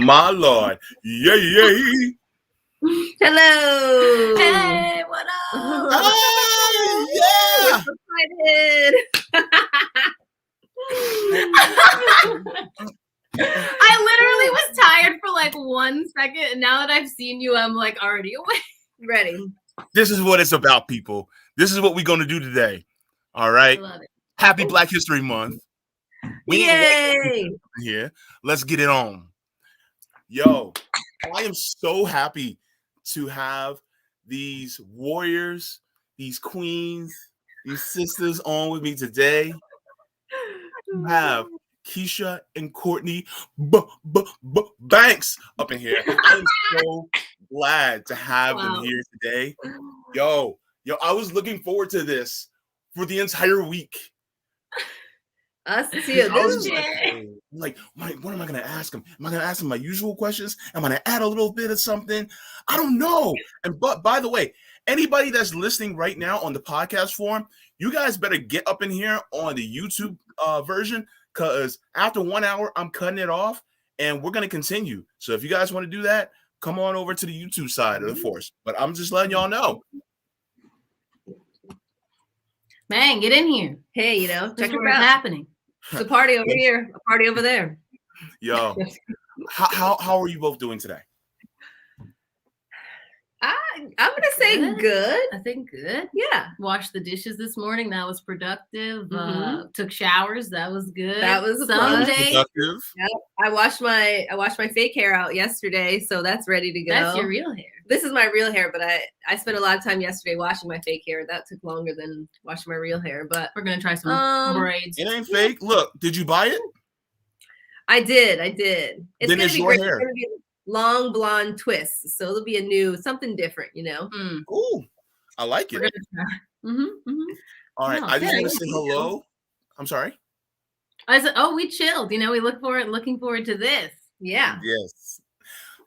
My Lord. Yay. Hello. Hey, what up? Oh, yeah. We're so I literally was tired for like 1 second, and now that I've seen you, I'm like already awake. ready. This is what it's about, people. This is what we're going to do today. All right. I love it. Happy Black History Month. We ain't Yay. here. Let's get it on. Yo, I am so happy to have these warriors, these queens, these sisters on with me today. We have Keisha and Courtney Banks up in here. I am so glad to have them here today. Yo, I was looking forward to this for the entire week. Us too. I was like, what am I going to ask him? Am I going to ask him my usual questions? Am I going to add a little bit of something? I don't know. But by the way, anybody that's listening right now on the podcast form, you guys better get up in here on the YouTube version, because after 1 hour, I'm cutting it off and we're going to continue. So if you guys want to do that, come on over to the YouTube side of the force. But I'm just letting y'all know. Man, get in here. Hey, check it what's out. happening. It's a party over here, a party over there. Yo, how are you both doing today? I'm gonna say good. I think good. Yeah. Washed the dishes this morning. That was productive. Mhm. Took showers. That was good. That was a some plus. days. Productive. I washed my fake hair out yesterday, so that's ready to go. That's your real hair. This is my real hair, but I spent a lot of time yesterday washing my fake hair. That took longer than washing my real hair, but We're gonna try some braids. It ain't fake. Look, did you buy it? I did. It's Then gonna it's be your great. hair. It's gonna be long blonde twists, so it'll be something different, Ooh, I like We're it. gonna try. All right, No, I just want to thank say you. hello. I'm sorry. I said, we chilled. We looking forward to this. Yeah. Yes.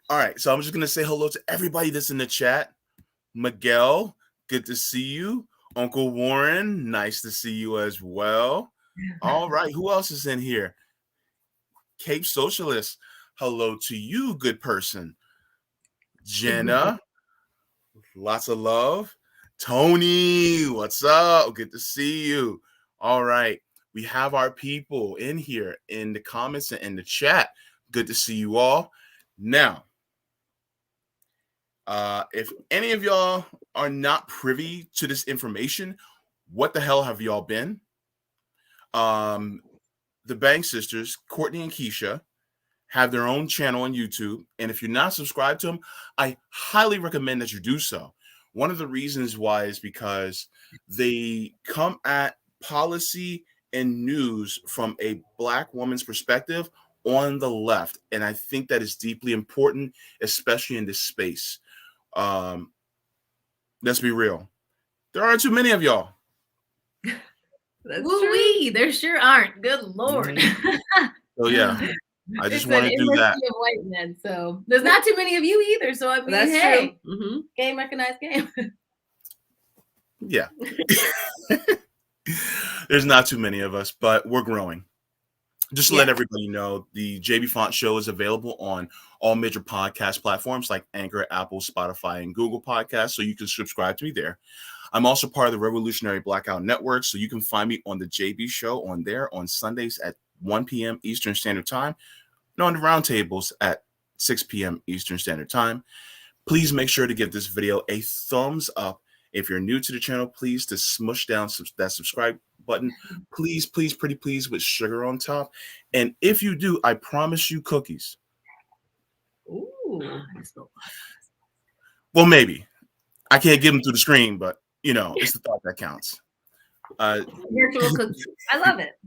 All right, so I'm just gonna say hello to everybody that's in the chat. Miguel, good to see you. Uncle Warren, nice to see you as well. All right, who else is in here? Cape Socialist, hello to you, good person. Jenna, lots of love. Tony, what's up? Good to see you. All right, we have our people in here in the comments and in the chat. Good to see you all. Now, if any of y'all are not privy to this information, what the hell have y'all been? The Bank sisters, Courtney and Keisha, have their own channel on YouTube. And if you're not subscribed to them, I highly recommend that you do so. One of the reasons why is because they come at policy and news from a Black woman's perspective on the left. And I think that is deeply important, especially in this space. Let's be real. There aren't too many of y'all. Woo-wee, there sure aren't. Good Lord. So yeah, I just want to do that. Of white men, so there's not too many of you either. So I mean, That's hey, true. game recognized game. Yeah. There's not too many of us, but we're growing. Just to let everybody know, the Jaybefaunt show is available on all major podcast platforms like Anchor, Apple, Spotify, and Google Podcasts, so you can subscribe to me there. I'm also part of the Revolutionary Blackout Network, so you can find me on the JB Show on there on Sundays at 1 p.m. Eastern Standard Time, and on the roundtables at 6 p.m. Eastern Standard Time. Please make sure to give this video a thumbs up. If you're new to the channel, please to smush down that subscribe button. Please, please, pretty please, with sugar on top. And if you do, I promise you cookies. Ooh. Well, maybe. I can't give them through the screen, but it's the thought that counts. Virtual cookies. I love it.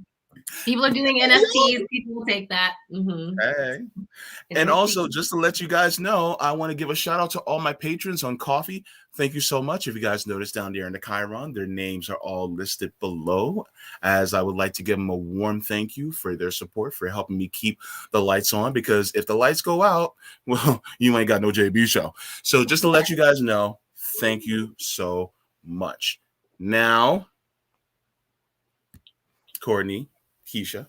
People are doing NFTs. People will take that. Hey. And also, just to let you guys know, I want to give a shout out to all my patrons on Coffee. Thank you so much. If you guys notice down there in the Chiron, their names are all listed below, as I would like to give them a warm thank you for their support, for helping me keep the lights on, because if the lights go out, well, you ain't got no JB show. So just to let you guys know, thank you so much. Now, Courtney, Keisha,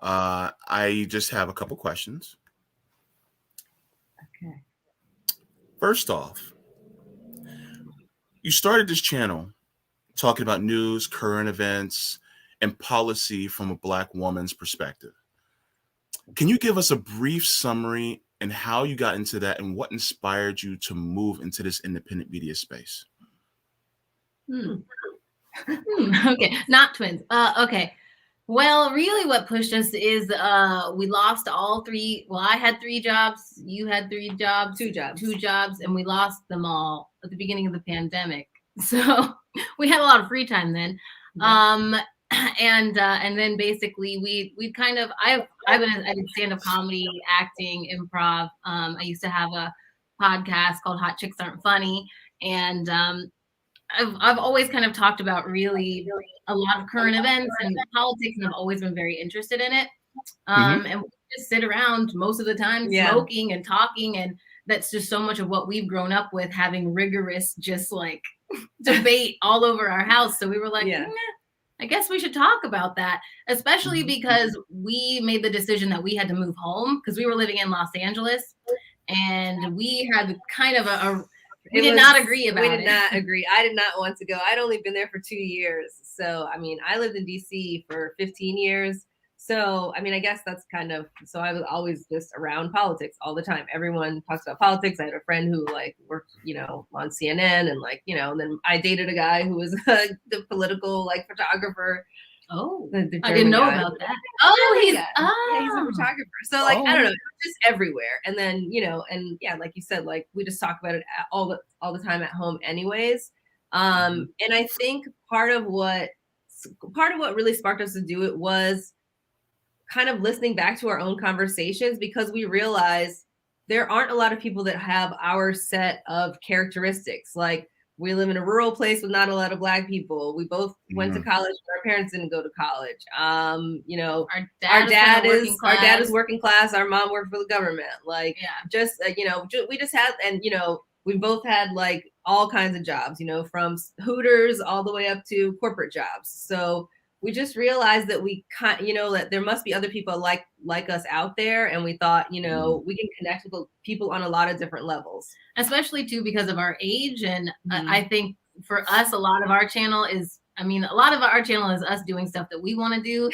I just have a couple questions. Okay. First off, you started this channel talking about news, current events, and policy from a Black woman's perspective. Can you give us a brief summary and how you got into that and what inspired you to move into this independent media space? Okay, not twins. Okay. Well, really what pushed us is we lost all three. Well, I had 3 jobs, you had 3 jobs, 2 jobs. 2 jobs, and we lost them all at the beginning of the pandemic. So we had a lot of free time then. Yeah. And then basically we kind of I did stand-up comedy, acting, improv. I used to have a podcast called Hot Chicks Aren't Funny, and I've always kind of talked about really a lot of current events and politics, and I've always been very interested in it. And we just sit around most of the time smoking and talking, and that's just so much of what we've grown up with, having rigorous just like debate all over our house. So we were like, I guess we should talk about that, especially because we made the decision that we had to move home because we were living in Los Angeles, and we had kind of we did not agree about it. We did not agree. I did not want to go. I'd only been there for 2 years. So, I mean, I lived in DC for 15 years. So, I mean, I guess that's kind of, so I was always just around politics all the time. Everyone talks about politics. I had a friend who like worked, on CNN and like, and then I dated a guy who was the political like photographer. Oh, I didn't know about that. Oh, he's a photographer. So like, I don't know, it's just everywhere. And then, and yeah, like you said, like we just talk about it all the time at home anyways. And I think part of what really sparked us to do it was kind of listening back to our own conversations, because we realized there aren't a lot of people that have our set of characteristics. Like, we live in a rural place with not a lot of Black people. We both went to college, but our parents didn't go to college. Our dad is working class. Our mom worked for the government. Like, we just had, and we both had like all kinds of jobs. From Hooters all the way up to corporate jobs. So we just realized that that there must be other people like us out there. And we thought, we can connect with people on a lot of different levels. Especially too, because of our age. And I think for us, a lot of our channel is us doing stuff that we want to do.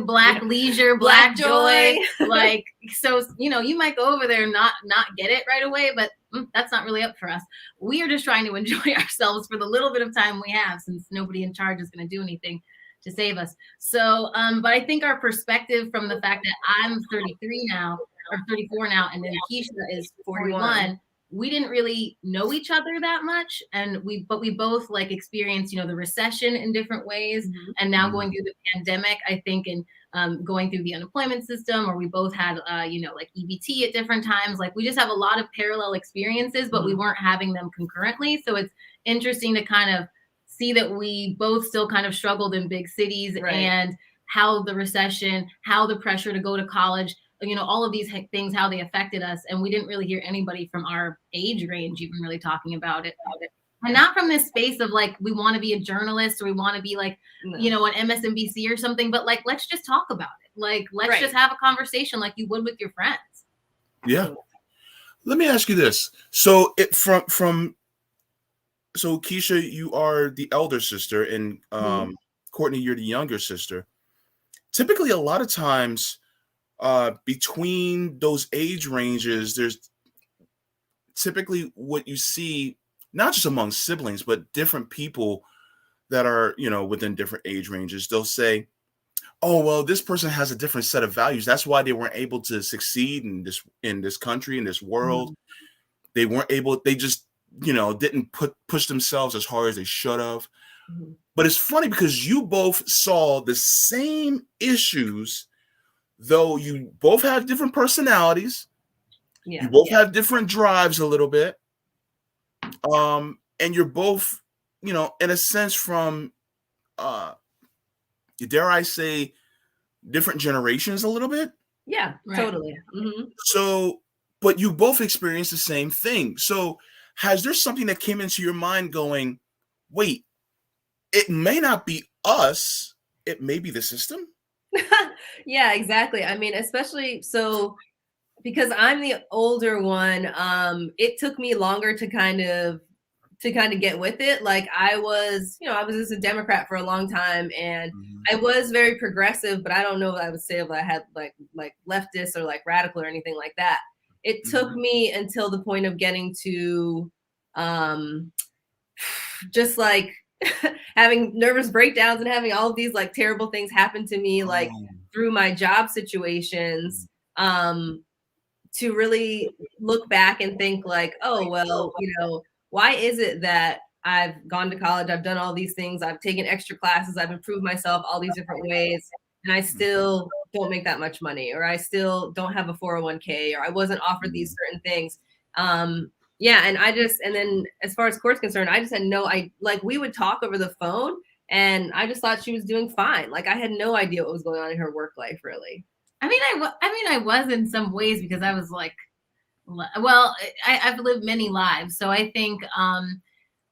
Black leisure, Black joy. Like, so, you might go over there and not get it right away, but that's not really up for us. We are just trying to enjoy ourselves for the little bit of time we have, since nobody in charge is going to do anything to save us. So, but I think our perspective from the fact that I'm 33 now, or 34 now, and then Keisha is 41, we didn't really know each other that much. And we both like experienced, the recession in different ways. And now going through the pandemic, I think, and going through the unemployment system, or we both had, like EBT at different times. Like, we just have a lot of parallel experiences, but we weren't having them concurrently. So it's interesting to kind of see that we both still kind of struggled in big cities, and how the recession, how the pressure to go to college, all of these things, how they affected us. And we didn't really hear anybody from our age range even really talking about it. And not from this space of like, we want to be a journalist, or we want to be like, an MSNBC or something, but like, let's just talk about it. Like, let's just have a conversation like you would with your friends. Yeah. Let me ask you this. So so Keisha, you are the elder sister, and Courtney, you're the younger sister. Typically, a lot of times between those age ranges, there's typically what you see, not just among siblings, but different people that are, within different age ranges. They'll say, oh, well, this person has a different set of values. That's why they weren't able to succeed in this country, in this world. They weren't able, they just, didn't push themselves as hard as they should have. But it's funny because you both saw the same issues, though you both have different personalities. You both have different drives a little bit. And you're both, in a sense, from, dare I say, different generations a little bit. Yeah, totally. So, but you both experienced the same thing. So has there something that came into your mind going, wait, it may not be us, it may be the system? Yeah, exactly. I mean, especially so because I'm the older one, it took me longer to kind of get with it. Like I was just a Democrat for a long time, and I was very progressive, but I don't know if I would say if I had like leftist or like radical or anything like that. It took me until the point of getting to just like having nervous breakdowns and having all of these like terrible things happen to me like through my job situations to really look back and think like, oh, well, why is it that I've gone to college, I've done all these things, I've taken extra classes, I've improved myself all these different ways, and I still don't make that much money, or I still don't have a 401k, or I wasn't offered these certain things. Yeah, and then as far as court's concerned, I just had we would talk over the phone, and I just thought she was doing fine. Like I had no idea what was going on in her work life, really. I was in some ways because I was like, well, I've lived many lives. So I think,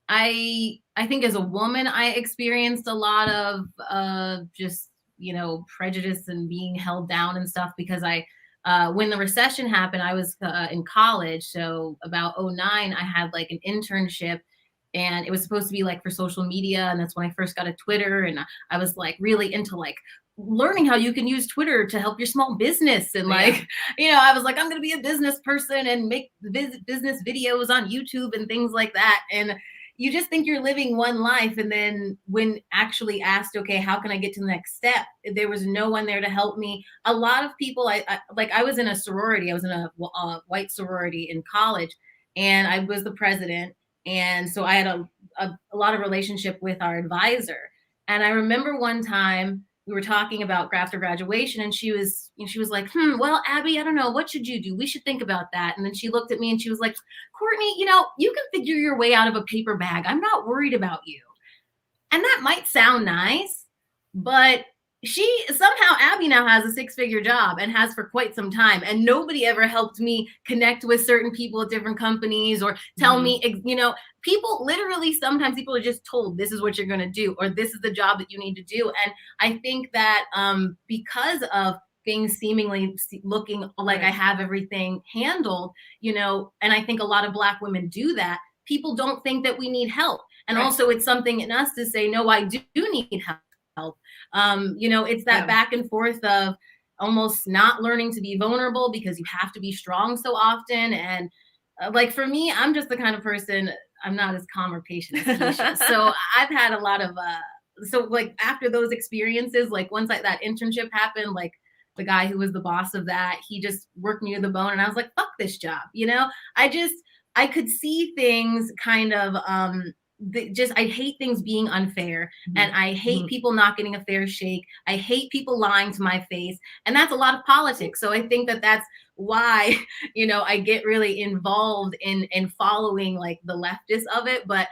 I think as a woman, I experienced a lot of just, prejudice and being held down and stuff because when the recession happened, I was in college. So about 2009, I had like an internship and it was supposed to be like for social media. And that's when I first got a Twitter, and I was like really into like learning how you can use Twitter to help your small business. And like, I was like, I'm going to be a business person and make business videos on YouTube and things like that. And you just think you're living one life. And then when actually asked, okay, how can I get to the next step? There was no one there to help me. A lot of people, I was in a sorority. I was in a white sorority in college, and I was the president. And so I had a lot of relationship with our advisor. And I remember one time we were talking about after graduation, and she was like, well, Abby, I don't know, what should you do? We should think about that. And then she looked at me and she was like, Courtney, you can figure your way out of a paper bag. I'm not worried about you. And that might sound nice, but Abby now has a 6-figure job and has for quite some time. And nobody ever helped me connect with certain people at different companies or tell me, sometimes people are just told this is what you're going to do, or this is the job that you need to do. And I think that because of things seemingly looking like I have everything handled, and I think a lot of Black women do that, people don't think that we need help. And also it's something in us to say, no, I do need help. It's that back and forth of almost not learning to be vulnerable because you have to be strong so often. And like for me, I'm just the kind of person, I'm not as calm or patient as Keisha. So I've had a lot of so like after those experiences, like once that internship happened, like the guy who was the boss of that, he just worked me to the bone, and I was like, fuck this job. I could see things kind of I hate things being unfair, and I hate people not getting a fair shake. I hate people lying to my face, and that's a lot of politics. So I think that that's why, I get really involved in following like the leftists of it. But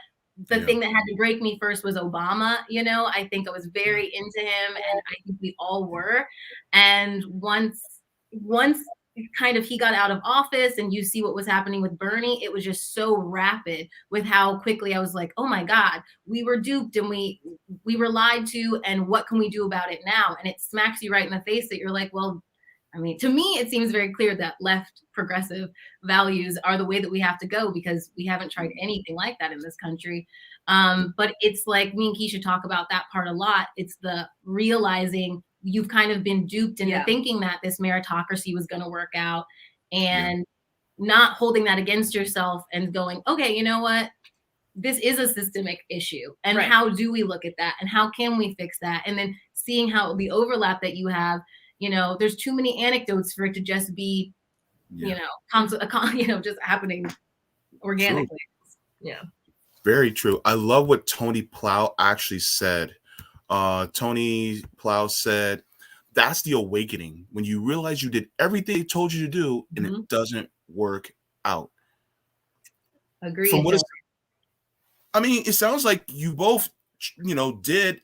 the thing that had to break me first was Obama. I think I was very into him, and I think we all were. And once kind of he got out of office and you see what was happening with Bernie, it was just so rapid with how quickly I was like, oh my God, we were duped and we were lied to, and what can we do about it now? And it smacks you right in the face that you're like, well, I mean, to me, it seems very clear that left progressive values are the way that we have to go, because we haven't tried anything like that in this country. But it's like me and Keisha talk about that part a lot. It's the realizing you've kind of been duped into thinking that this meritocracy was going to work out, and not holding that against yourself and going, okay, you know what? This is a systemic issue. And how do we look at that? And how can we fix that? And then seeing how the overlap that you have, there's too many anecdotes for it to just be, just happening organically. True. Yeah. Very true. I love what Tony Plow actually said. Tony Plow said, that's the awakening, when you realize you did everything they told you to do and it doesn't work out. Agreed. It sounds like you both, did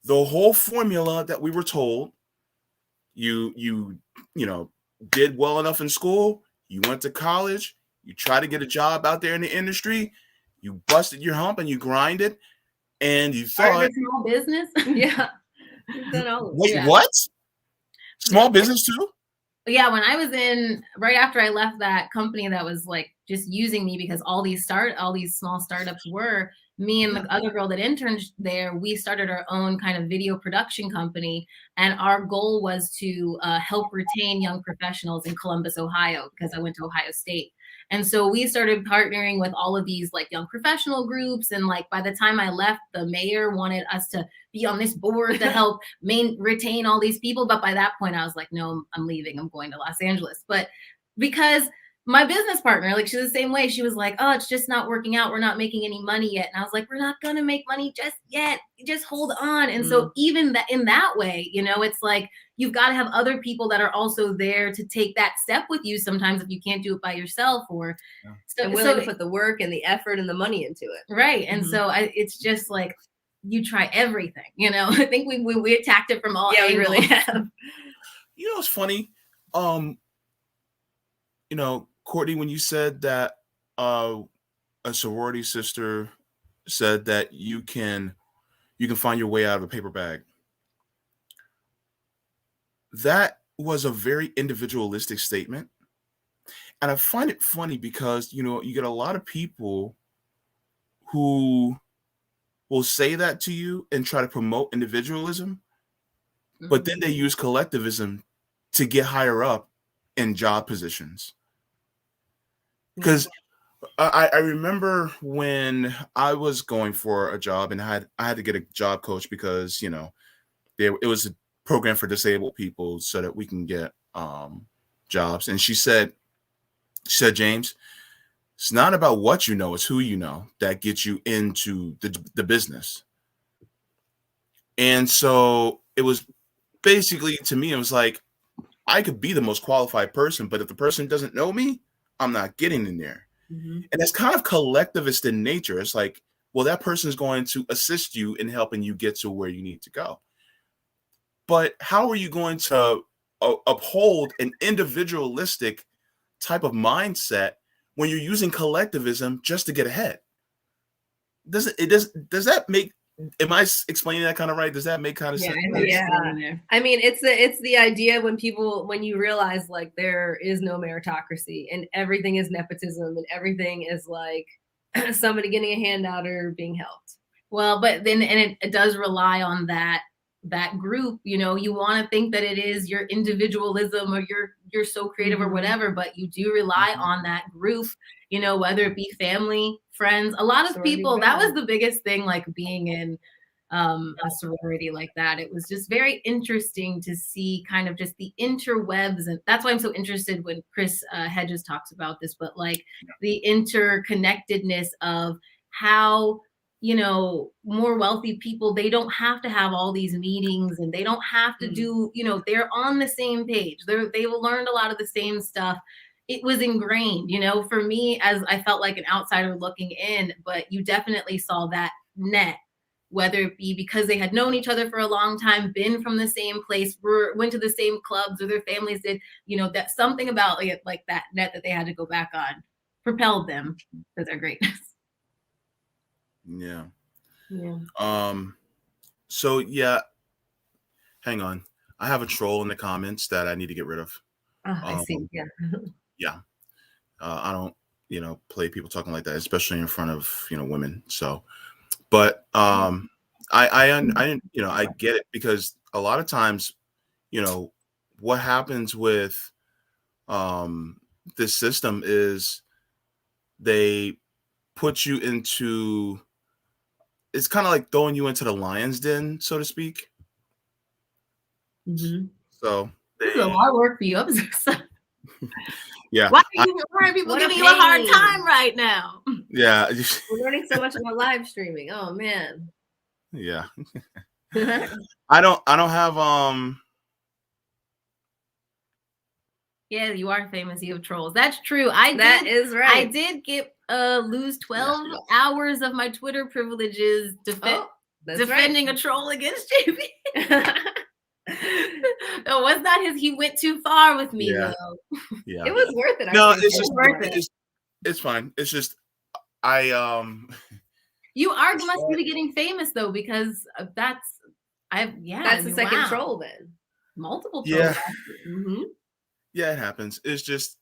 the whole formula that we were told. You did well enough in school. You went to college. You tried to get a job out there in the industry. You busted your hump and you grinded. And you thought, small business. Wait, what? Small business too? Yeah, when I was right after I left that company that was like just using me because all these small startups were, me and the other girl that interned there, we started our own kind of video production company. And our goal was to help retain young professionals in Columbus, Ohio, because I went to Ohio State. And so we started partnering with all of these like young professional groups. And like by the time I left, the mayor wanted us to be on this board to help retain all these people. But by that point, I was like, no, I'm leaving. I'm going to Los Angeles. But because my business partner, like she's the same way. She was like, oh, it's just not working out. We're not making any money yet. And I was like, we're not going to make money just yet. Just hold on. And so even that in that way, you know, it's like, you've got to have other people that are also there to take that step with you sometimes if you can't do it by yourself or willing to put the work and the effort and the money into it. Right. And so it's just like, you try everything, you know. I think we attacked it from all angles. We really have. You know, it's funny. You know, Courtney, when you said that a sorority sister said that you can find your way out of a paper bag, that was a very individualistic statement. And I find it funny because, you know, you get a lot of people who will say that to you and try to promote individualism, but then they use collectivism to get higher up in job positions. Because I remember when I was going for a job and I had to get a job coach because, you know, it was a program for disabled people so that we can get jobs. And she said, James, it's not about what you know, it's who you know that gets you into the business. And so it was basically, to me, it was like, I could be the most qualified person, but if the person doesn't know me, I'm not getting in there. And that's kind of collectivist in nature. It's like, well, that person is going to assist you in helping you get to where you need to go. But how are you going to uphold an individualistic type of mindset when you're using collectivism just to get ahead? Does that make, am I explaining that kind of right? Does that make kind of sense? Yeah. I mean, it's the idea when you realize like there is no meritocracy and everything is nepotism and everything is like somebody getting a handout or being helped. Well, but then, and it does rely on that group, you know. You want to think that it is your individualism or you're so creative or whatever, but you do rely on that group, you know, whether it be family, friends, a lot of people. That was the biggest thing, like being in a sorority like that. It was just very interesting to see kind of just the interwebs, and that's why I'm so interested when Chris Hedges talks about this, but like the interconnectedness of how, you know, more wealthy people, they don't have to have all these meetings and they don't have to do, you know, they're on the same page. They've learned a lot of the same stuff. It was ingrained, you know, for me, as I felt like an outsider looking in, but you definitely saw that net, whether it be because they had known each other for a long time, been from the same place, went to the same clubs, or their families did, you know, that something about like that net that they had to go back on propelled them to their greatness. Yeah. So yeah, hang on. I have a troll in the comments that I need to get rid of. I see. Yeah. I don't, you know, play people talking like that, especially in front of, you know, women. So, but I you know, I get it, because a lot of times, you know, what happens with this system is they put you into, it's kind of like throwing you into the lion's den, so to speak. So this is a lot of work for you. Yeah. Why are people giving you a hard time right now? Yeah. We're learning so much about live streaming. Oh man. Yeah. I don't have Yeah, you are famous. You have trolls. That's true. That is right. I did get lose 12 hours of my Twitter privileges defending a troll against JB. No, was not his. He went too far with me though. Yeah, it was worth it. No, it's just worth it. It's fine. It's just You must be getting famous though, because that's the second troll then. multiple Yeah. mm-hmm. Yeah, it happens. It's just,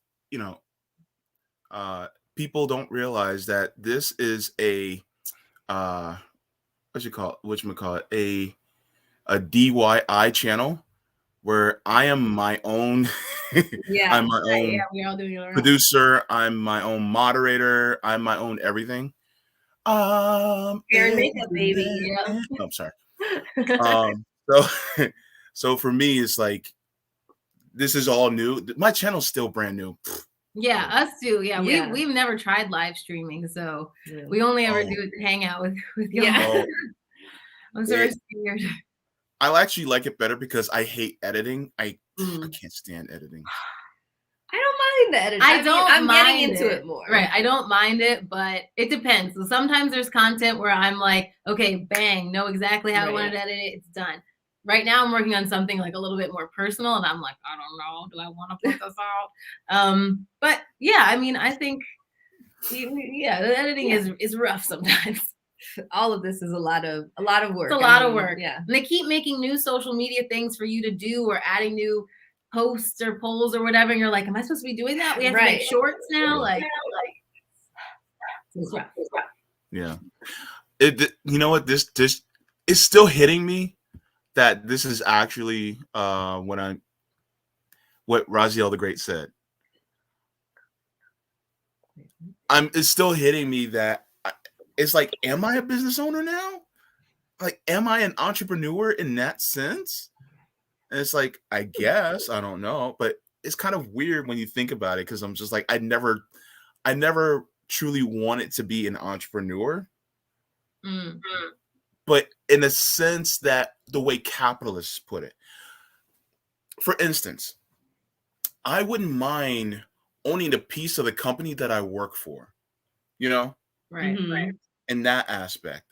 people don't realize that this is a whatchamacallit, a DIY channel where I am my own Yeah. I'm my own we're all doing it producer, I'm my own moderator, I'm my own everything. Hair and makeup, baby. Yeah. I'm sorry. So so for me it's like this is all new. My channel's still brand new. Yeah, us too. Yeah, Yeah. we've never tried live streaming, so we only ever do it to hang out with y'all. Yeah. I'm so scared. I actually like it better because I hate editing. I can't stand editing. I don't mind the editing. I'm getting into it more. Right. I don't mind it, but it depends. So sometimes there's content where I'm like, okay, bang, know exactly how I want to edit it. It's done. Right now I'm working on something like a little bit more personal and I'm like, I don't know. Do I want to put this out? But yeah, I mean, I think, the editing is rough sometimes. All of this is a lot of work. It's a lot of work. Yeah. And they keep making new social media things for you to do or adding new posts or polls or whatever. And you're like, am I supposed to be doing that? We have to make shorts now. Like it's rough. Yeah. You know what? This is still hitting me that this is actually what Raziel the Great said. It's still hitting me that it's like, am I a business owner now? Like, am I an entrepreneur in that sense? And it's like, I guess, I don't know, but it's kind of weird when you think about it because I'm just like, I never truly wanted to be an entrepreneur. Mm-hmm. But in a sense that the way capitalists put it, for instance, I wouldn't mind owning a piece of the company that I work for, Right. In that aspect.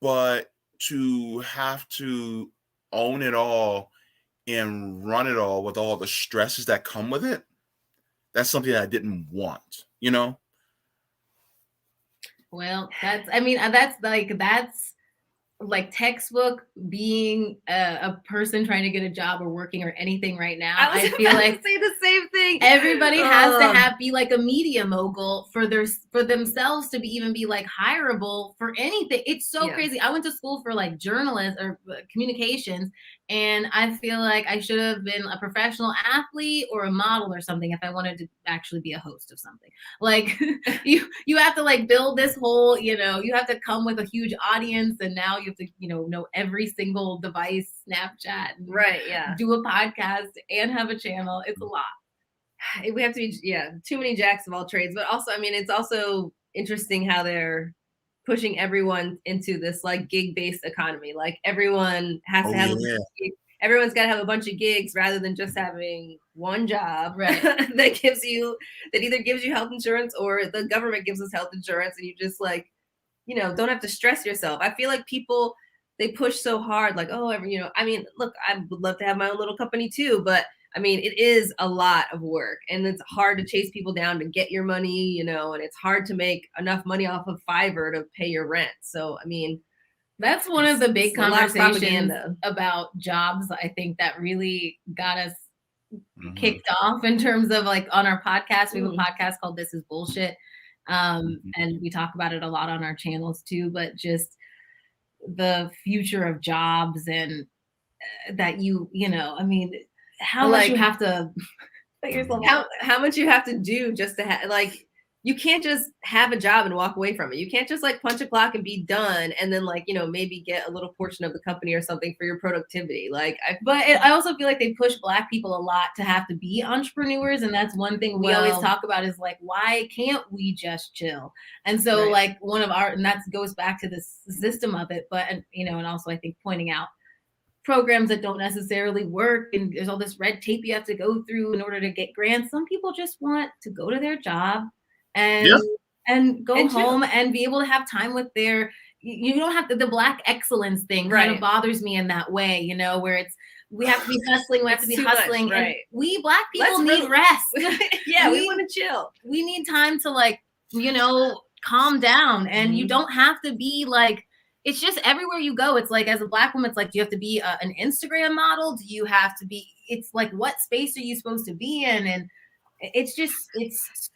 But to have to own it all and run it all with all the stresses that come with it, that's something that I didn't want, Well, that's like textbook being a person trying to get a job or working or anything right now. I feel like say the same thing. Everybody has to be like a media mogul for themselves to be like hireable for anything. It's so crazy. I went to school for like journalism or communications, and I feel like I should have been a professional athlete or a model or something if I wanted to actually be a host of something. Like you have to like build this whole, you have to come with a huge audience, and now you have to, know every single device, Snapchat, do a podcast and have a channel. It's a lot. We have to be, too many jacks of all trades. But also, it's also interesting how they're pushing everyone into this like gig-based economy. Like everyone has to have everyone's got to have a bunch of gigs rather than just having one job that either gives you health insurance or the government gives us health insurance, and you just like, don't have to stress yourself. I feel like people, they push so hard, like, look, I would love to have my own little company too, but it is a lot of work, and it's hard to chase people down to get your money, and it's hard to make enough money off of Fiverr to pay your rent. So, that's one of the big conversations about jobs, I think, that really got us kicked off in terms of like on our podcast. We have a podcast called This Is Bullshit. And we talk about it a lot on our channels too, but just the future of jobs and that how much you have to how much you have to do just to have, like, you can't just have a job and walk away from it. You can't just like punch a clock and be done and then like, maybe get a little portion of the company or something for your productivity. I also feel like they push Black people a lot to have to be entrepreneurs. And that's one thing we always talk about is like, why can't we just chill? And so like and that goes back to the system of it. But, and also I think pointing out programs that don't necessarily work, and there's all this red tape you have to go through in order to get grants. Some people just want to go to their job and go home and be able to have time with you don't have the Black excellence thing kind of bothers me in that way, where we have to be hustling, we have to be hustling. And we Black people need rest. We want to chill. We need time to like, calm down, and you don't have to be like, it's just everywhere you go. It's like, as a Black woman, it's like, do you have to be an Instagram model? Do you have to be, it's like, what space are you supposed to be in? And it's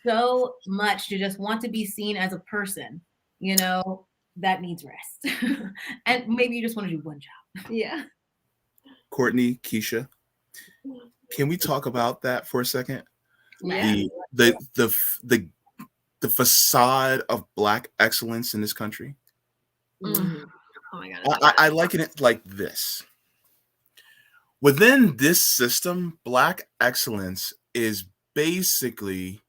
so much to just want to be seen as a person, you know, that needs rest. And maybe you just want to do one job. Yeah. Courtney, Keisha, can we talk about that for a second? Yeah. The facade of Black excellence in this country. Mm-hmm. Oh my God. I liken it like this. Within this system, Black excellence is basically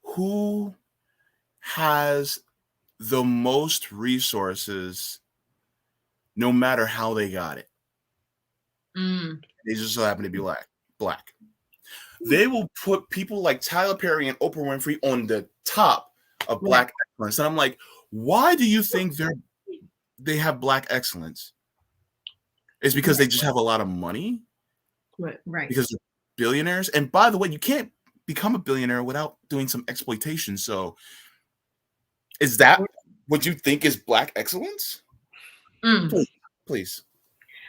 who has the most resources, no matter how they got it. They just so happen to be black. They will put people like Tyler Perry and Oprah Winfrey on the top of Black excellence. And I'm like, why do you think they have Black excellence? It's because they just have a lot of money? Right. Because they're billionaires. And by the way, you can't become a billionaire without doing some exploitation. So is that what you think is Black excellence? Please.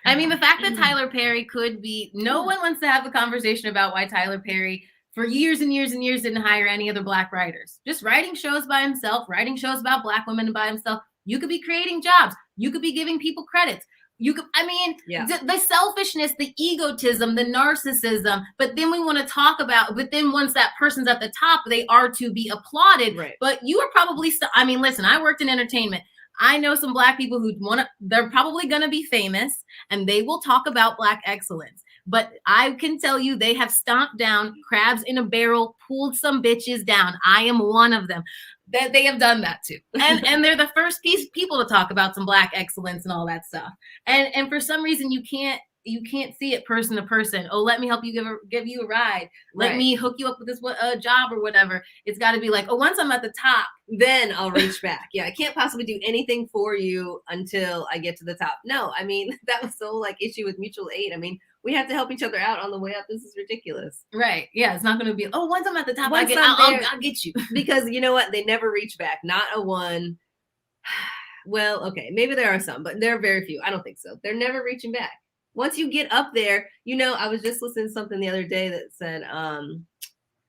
I mean, the fact that Tyler Perry could be, no one wants to have a conversation about why Tyler Perry for years and years and years didn't hire any other Black writers. Just writing shows by himself, writing shows about Black women by himself. You could be creating jobs. You could be giving people credits. You could, I mean, the selfishness, the egotism, the narcissism, but then we want to talk about, but then once that person's at the top, they are to be applauded. Right. But you are probably, I mean, listen, I worked in entertainment. I know some Black people who they're probably going to be famous and they will talk about Black excellence. But I can tell you, they have stomped down crabs in a barrel, pulled some bitches down. I am one of them. That they have done that too. And they're the first people to talk about some Black excellence and all that stuff. And for some reason, you can't see it person to person. Oh, let me help you give you a ride. Let me hook you up with this job or whatever. It's got to be like, oh, once I'm at the top, then I'll reach back. Yeah, I can't possibly do anything for you until I get to the top. No, I mean, that was the whole issue with mutual aid. I mean, we have to help each other out on the way up. This is ridiculous. Right. Yeah, it's not going to be, oh, once I'm at the top, I'll get you. Because you know what? They never reach back. Not a one. Well, okay, maybe there are some, but there are very few. I don't think so. They're never reaching back. Once you get up there, you know, I was just listening to something the other day that said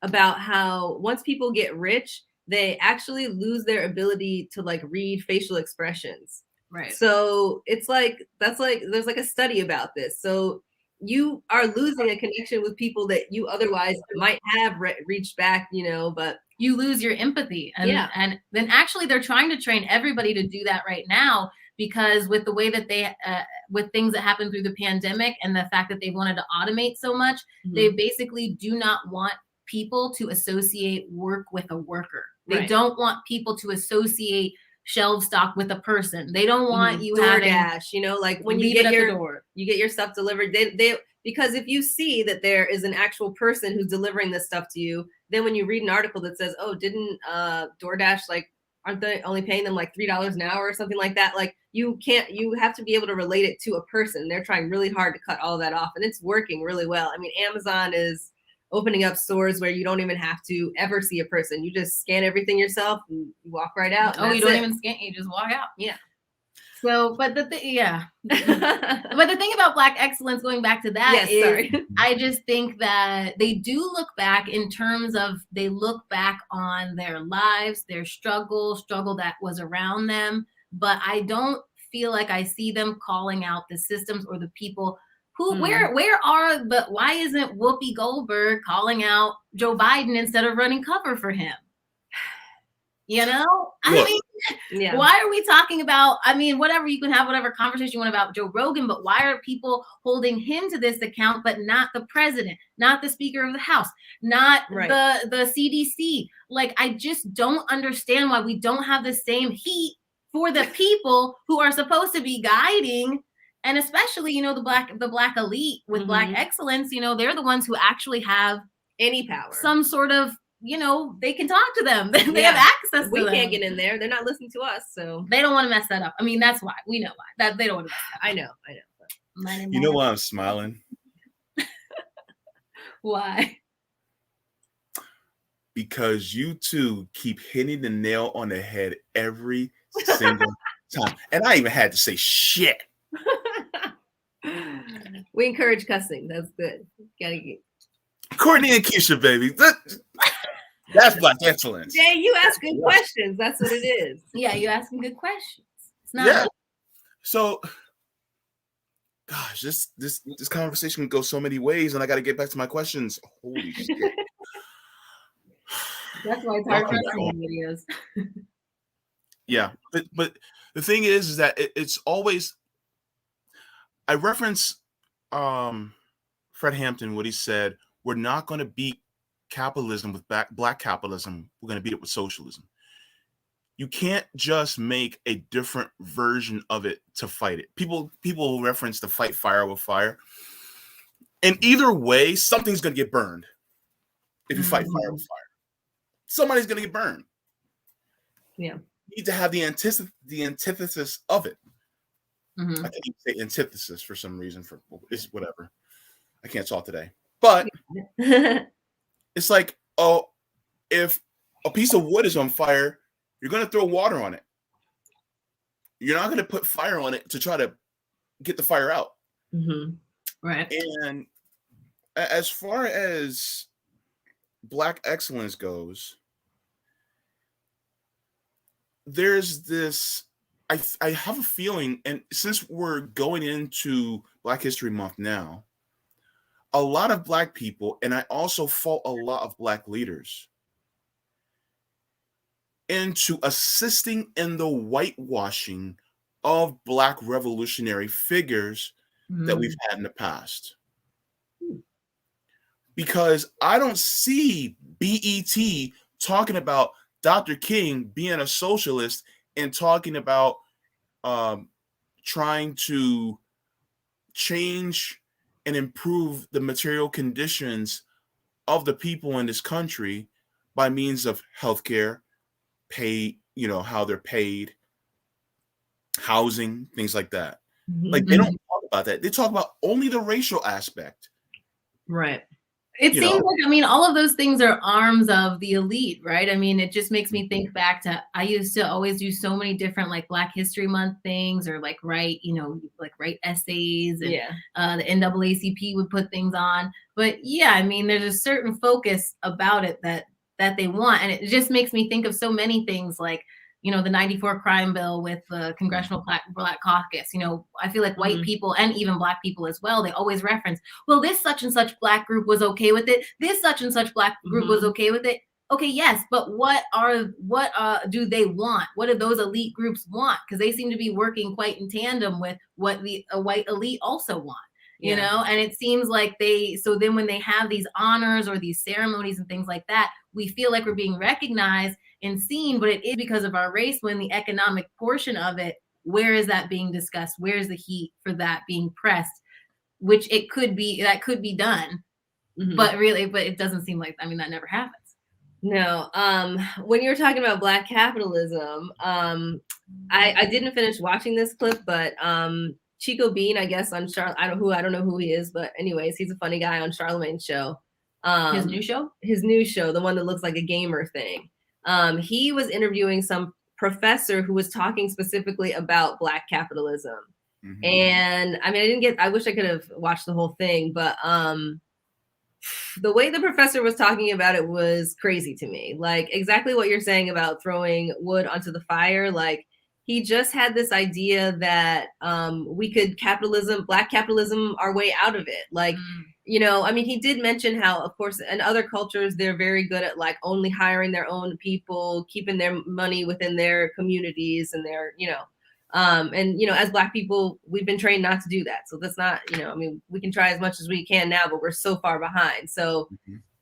about how once people get rich, they actually lose their ability to read facial expressions. Right. So it's there's a study about this. So you are losing a connection with people that you otherwise might have reached back, you know, but you lose your empathy. And then actually they're trying to train everybody to do that right now, because with the way that they, with things that happened through the pandemic and the fact that they wanted to automate so much, they basically do not want people to associate work with a worker. They don't want people to associate shelf stock with a person. They don't want you DoorDash, you know, when you get your stuff delivered, they because if you see that there is an actual person who's delivering this stuff to you, then when you read an article that says, oh, didn't DoorDash aren't they only paying them $3 an hour or something like that? You have to be able to relate it to a person. They're trying really hard to cut all that off, and it's working really well. I mean, Amazon is opening up stores where you don't even have to ever see a person. You just scan everything yourself and you walk right out. Oh, you don't even scan, you just walk out. Yeah. So, but but the thing about Black excellence, going back to that, I just think that they do look back in terms of, they look back on their lives, their struggle that was around them. But I don't feel like I see them calling out the systems or the people who, why isn't Whoopi Goldberg calling out Joe Biden instead of running cover for him? You know, why are we talking about, whatever, you can have whatever conversation you want about Joe Rogan, but why are people holding him to this account, but not the president, not the Speaker of the House, not the CDC? I just don't understand why we don't have the same heat for the people who are supposed to be guiding. And especially, you know, the black elite with Black excellence, you know, they're the ones who actually have any power, some sort of, you know, they can talk to them. They have access to them. We can't get in there. They're not listening to us. So they don't want to mess that up. I mean, that's why. We know why. That they don't want to mess that up. I know. You know why I'm smiling? Why? because you two keep hitting the nail on the head every single time. And I even had to say shit. We encourage cussing. That's good. Gotta get Courtney and Keisha, baby. That's Black excellence. Jay, you ask good questions. That's what it is. Yeah, you asking good questions. It's not Yeah. So, gosh, this conversation can go so many ways, and I got to get back to my questions. Holy shit! That's why it's hard for us to make videos. Yeah, but the thing is that it's always. I reference Fred Hampton, what he said. We're not going to beat capitalism with black capitalism. We're going to beat it with socialism. You can't just make a different version of it to fight it. People reference to fight fire with fire. And either way, something's going to get burned. If you fight fire with fire, somebody's going to get burned. Yeah. You need to have the antithesis of it. Mm-hmm. I can't even say antithesis for some reason. It's whatever. I can't talk today. But it's like, oh, if a piece of wood is on fire, you're going to throw water on it. You're not going to put fire on it to try to get the fire out. Mm-hmm. Right. And as far as Black excellence goes, there's this, I have a feeling, and since we're going into Black History Month now, a lot of Black people, and I also fault a lot of Black leaders, into assisting in the whitewashing of Black revolutionary figures that we've had in the past. Because I don't see BET talking about Dr. King being a socialist and talking about trying to change and improve the material conditions of the people in this country by means of healthcare, pay, how they're paid, housing, things like that. Like, they don't talk about that. They talk about only the racial aspect. Right. It seems like, all of those things are arms of the elite, right? It just makes me think back to, I used to always do so many different like Black History Month things, or like write essays, and the NAACP would put things on. But yeah, there's a certain focus about it that they want. And it just makes me think of so many things, like, the 94 crime bill with the Congressional Black Caucus. I feel like white people and even Black people as well, they always reference, well, this such and such Black group was okay with it. This such and such Black group was okay with it. Okay, yes, but what do they want? What do those elite groups want? Because they seem to be working quite in tandem with what a white elite also want. You know, and it seems like so then when they have these honors or these ceremonies and things like that, we feel like we're being recognized and seen, but it is because of our race. When the economic portion of it, where is that being discussed? Where's the heat for that being pressed? Which that could be done, but it doesn't seem like, that never happens. No. When you were talking about Black capitalism, I didn't finish watching this clip, but Chico Bean, I guess, on I don't know who he is, but anyways, he's a funny guy on Charlamagne's show. His new show, the one that looks like a gamer thing. He was interviewing some professor who was talking specifically about Black capitalism. And I wish I could have watched the whole thing, but the way the professor was talking about it was crazy to me. Like, exactly what you're saying about throwing wood onto the fire. Like, he just had this idea that we could Black capitalism our way out of it. Like, he did mention how, of course, in other cultures, they're very good at like only hiring their own people, keeping their money within their communities and their, as Black people, we've been trained not to do that. So that's not, we can try as much as we can now, but we're so far behind. So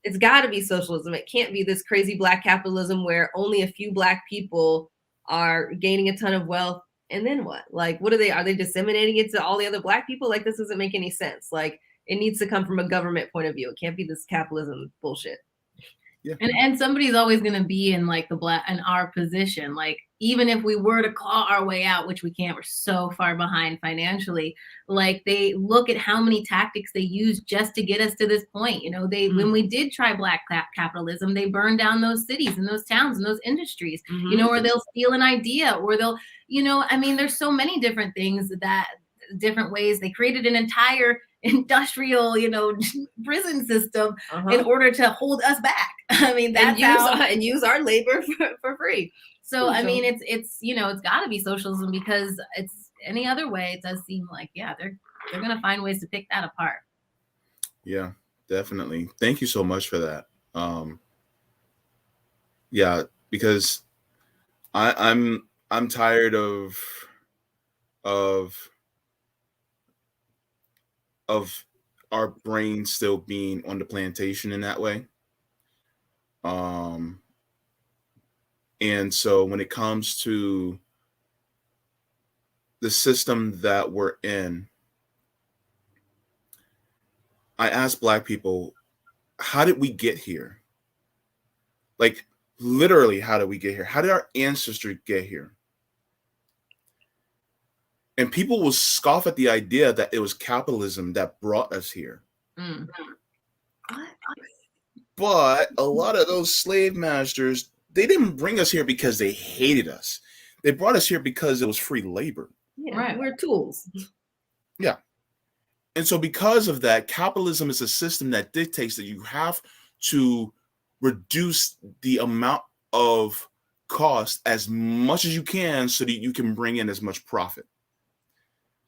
it's got to be socialism. It can't be this crazy Black capitalism where only a few Black people are gaining a ton of wealth. And then what? Like, are they disseminating it to all the other Black people? Like, this doesn't make any sense. Like, it needs to come from a government point of view. It can't be this capitalism bullshit. Yeah. And somebody's always going to be in like in our position. Like, even if we were to claw our way out, which we can't, we're so far behind financially. Like, they look at how many tactics they use just to get us to this point. You know, when we did try black capitalism, they burned down those cities and those towns and those industries, you know, or they'll steal an idea, or they'll, you know, I mean, there's so many different things different ways. They created an entire industrial, you know, prison system in order to hold us back. I mean, that's and use our labor for free. So I mean, it's you know, it's got to be socialism, because it's any other way. It does seem like, yeah, they're gonna find ways to pick that apart. Yeah, definitely. Thank you so much for that. Yeah, because I'm tired of our brains still being on the plantation in that way. And so when it comes to the system that we're in, I ask Black people, how did we get here? Like, literally, how did we get here? How did our ancestors get here? And people will scoff at the idea that it was capitalism that brought us here. But a lot of those slave masters, they didn't bring us here because they hated us. They brought us here because it was free labor. Yeah, right. We're tools. Yeah. And so because of that, capitalism is a system that dictates that you have to reduce the amount of cost as much as you can so that you can bring in as much profit.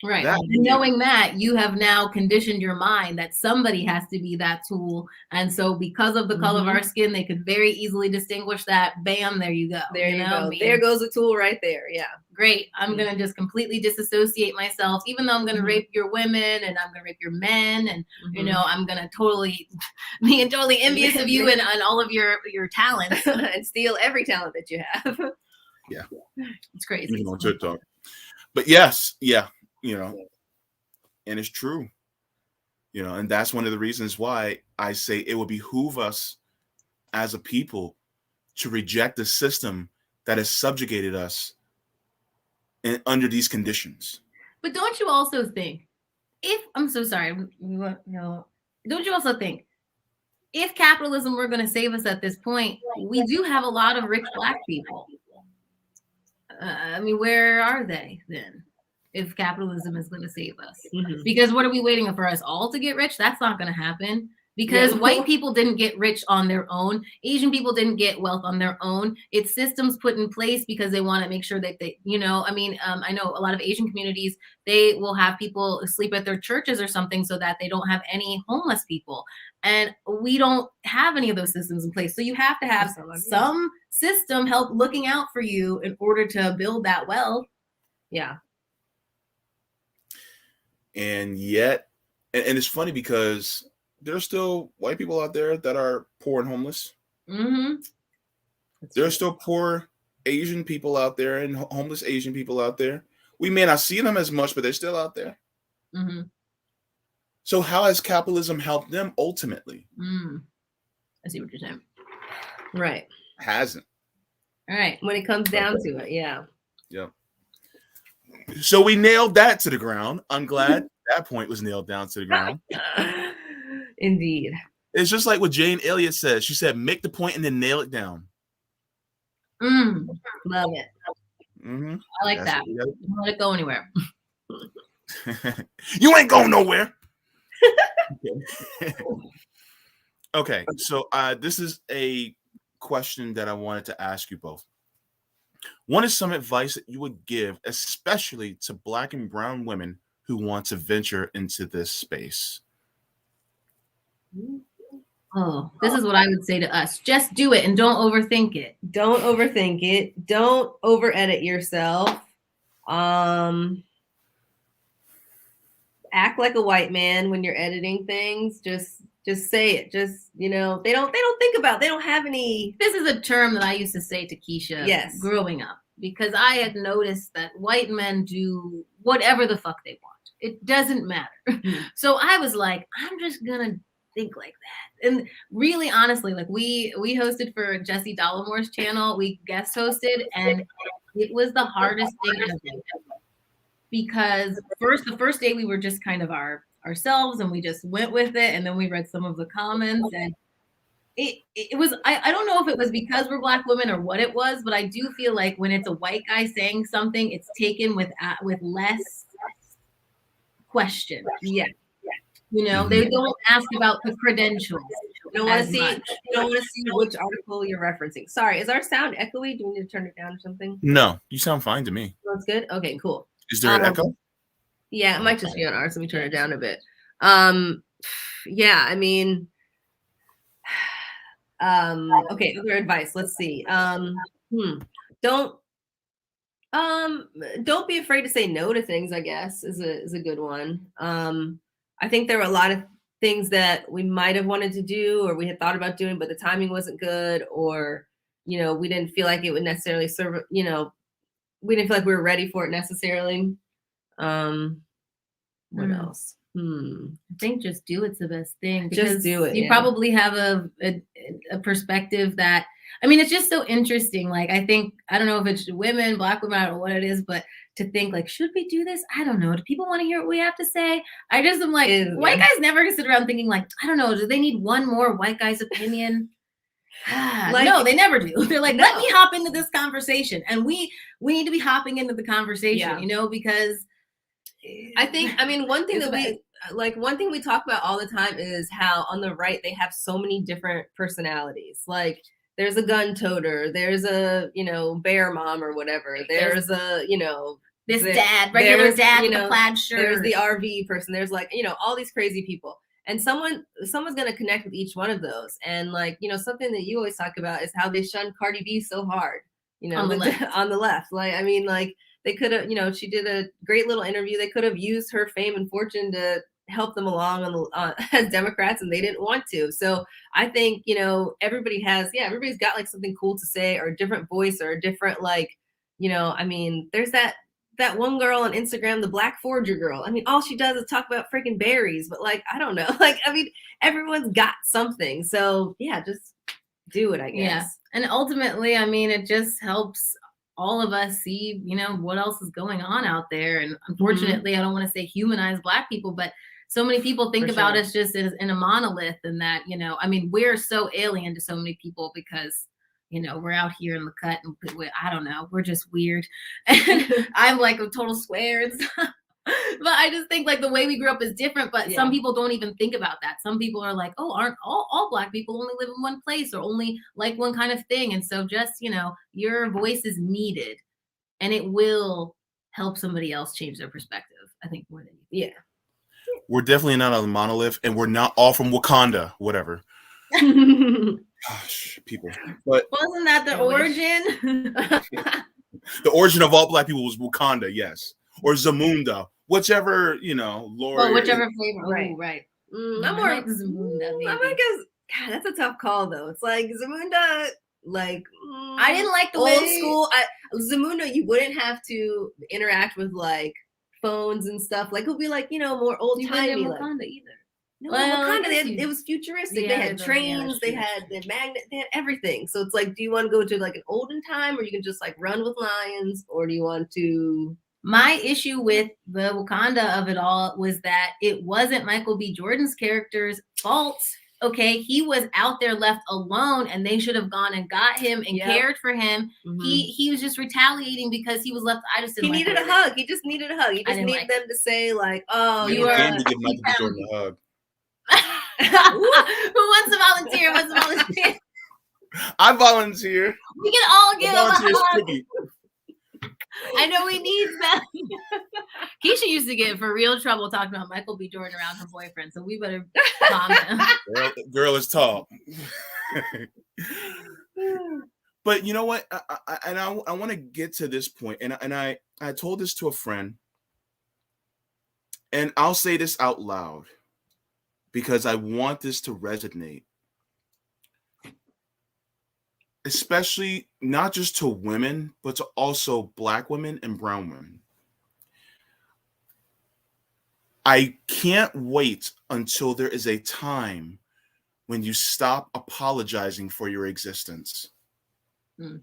Right. Knowing that, you have now conditioned your mind that somebody has to be that tool. And so because of the color of our skin, they could very easily distinguish that. Bam, there you go. There you go. There goes a tool right there. Yeah. Great. I'm going to just completely disassociate myself, even though I'm going to rape your women and I'm going to rape your men. And, you know, I'm going to totally be totally envious of you and all of your talents and steal every talent that you have. Yeah. It's crazy. You know, TikTok. But yes, yeah. You know, and it's true, you know, and that's one of the reasons why I say it would behoove us as a people to reject the system that has subjugated us under these conditions. But don't you also think, I'm so sorry, don't you also think if capitalism were going to save us at this point, we do have a lot of rich Black people. I mean, where are they then? If capitalism is going to save us, because what are we waiting for us all to get rich? That's not going to happen, because white people didn't get rich on their own. Asian people didn't get wealth on their own. It's systems put in place because they want to make sure that they, you know, I mean, I know a lot of Asian communities, they will have people sleep at their churches or something so that they don't have any homeless people. And we don't have any of those systems in place. So you have to have some system help looking out for you in order to build that wealth. Yeah. And yet, and it's funny because there's still white people out there that are poor and homeless. There's still poor Asian people out there and homeless Asian people out there. We may not see them as much, but they're still out there. So how has capitalism helped them ultimately? I see what you're saying. Right. Hasn't. All right. When it comes down to it, yeah. Yeah. So we nailed that to the ground. I'm glad that point was nailed down to the ground. Indeed. It's just like what Jane Elliott says. She said, make the point and then nail it down. Love it. I like that. Don't let it go anywhere. You ain't going nowhere. Okay. So this is a question that I wanted to ask you both. What is some advice that you would give, especially to Black and brown women who want to venture into this space? Oh, this is what I would say to us. Just do it and don't overthink it. Don't overthink it. Don't over edit yourself. Act like a white man when you're editing things. Just say it. Just, you know, they don't think about, they don't have any. This is a term that I used to say to Keisha growing up, because I had noticed that white men do whatever the fuck they want. It doesn't matter. So I was like, I'm just gonna think like that. And really, honestly, like we hosted for Jesse Dollamore's channel. We guest hosted, and it was the hardest thing ever. Because the first day we were just kind of ourselves, and we just went with it. And then we read some of the comments, and it was, I don't know if it was because we're Black women or what it was, but I do feel like when it's a white guy saying something, it's taken with less question. Yeah. You know, they don't ask about the credentials. You don't want to see which article you're referencing. Sorry, is our sound echoey? Do we need to turn it down or something? No, you sound fine to me. That's good. Okay, cool. Is there an echo? Yeah, it might just be on ours. Let me turn it down a bit. Yeah, I mean, okay, other advice. Let's see. Don't be afraid to say no to things, I guess, is a good one. I think there were a lot of things that we might have wanted to do or we had thought about doing, but the timing wasn't good, or, you know, we didn't feel like it would necessarily serve, you know, we didn't feel like we were ready for it necessarily. What else? I think just do it's the best thing. Just do it. You probably have a perspective that, I mean, it's just so interesting. Like, I think, I don't know if it's women, Black women, I don't know what it is, but to think like, should we do this? I don't know. Do people want to hear what we have to say? I just am like, white guys never sit around thinking like, I don't know, do they need one more white guy's opinion? Like, no, they never do. They're like, let me hop into this conversation. And we need to be hopping into the conversation, you know, because I think, I mean, one thing we talk about all the time is how on the right, they have so many different personalities. Like, there's a gun toter, there's a, you know, bear mom or whatever. There's a, you know, this regular dad with a plaid shirt. There's the RV person. There's like, you know, all these crazy people. And someone's going to connect with each one of those. And like, you know, something that you always talk about is how they shunned Cardi B so hard, you know, on the left. Like, I mean, like, they could have, you know, she did a great little interview. They could have used her fame and fortune to help them along as Democrats, and they didn't want to. So I think, you know, everybody's got like something cool to say, or a different voice, or a different, like, you know, I mean, there's that one girl on Instagram, the Black Forager girl. I mean, all she does is talk about freaking berries, but like, I don't know. Like, I mean, everyone's got something. So yeah, just do it, I guess. Yeah. And ultimately, I mean, it just helps all of us see, you know, what else is going on out there. And unfortunately, I don't want to say humanize Black people, but so many people think about us just as in a monolith, and that, you know, I mean, we're so alien to so many people because, you know, we're out here in the cut and I don't know, we're just weird. And I'm like a total square and stuff. But I just think like the way we grew up is different, but some people don't even think about that. Some people are like, oh, aren't all Black people only live in one place or only like one kind of thing? And so just, you know, your voice is needed, and it will help somebody else change their perspective, I think, more than you. Yeah. We're definitely not a monolith, and we're not all from Wakanda, whatever. Gosh, people. But wasn't that the origin? The origin of all Black people was Wakanda, yes. Or Zamunda, whichever, you know, Lord. Well, whichever flavor. Right. Ooh, right. I'm more like Zamunda. I guess, God, that's a tough call, though. It's like Zamunda, like, I didn't like the old school. Zamunda, you wouldn't have to interact with like phones and stuff. Like, it would be like, you know, more old timey. Wakanda either. No, Wakanda, it was futuristic. They had trains, they had the magnet, they had everything. So it's like, do you want to go to like an olden time, or you can just like run with lions, or do you want to? My issue with the Wakanda of it all was that it wasn't Michael B. Jordan's character's fault. Okay, he was out there left alone, and they should have gone and got him and cared for him. He was just retaliating because he was left. I just didn't. He needed a hug. He just needed a hug. He just needed them to say like, "Oh, you are." To give Michael B. Jordan a hug. Who wants to volunteer? I volunteer. We can all give him a hug. I know we need that. Keisha used to get for real trouble talking about Michael B. Jordan around her boyfriend, so we better calm down. Girl is tall. But you know what? I want to get to this point, and I told this to a friend, and I'll say this out loud because I want this to resonate. Especially not just to women, but to also Black women and brown women. I can't wait until there is a time when you stop apologizing for your existence. Mm.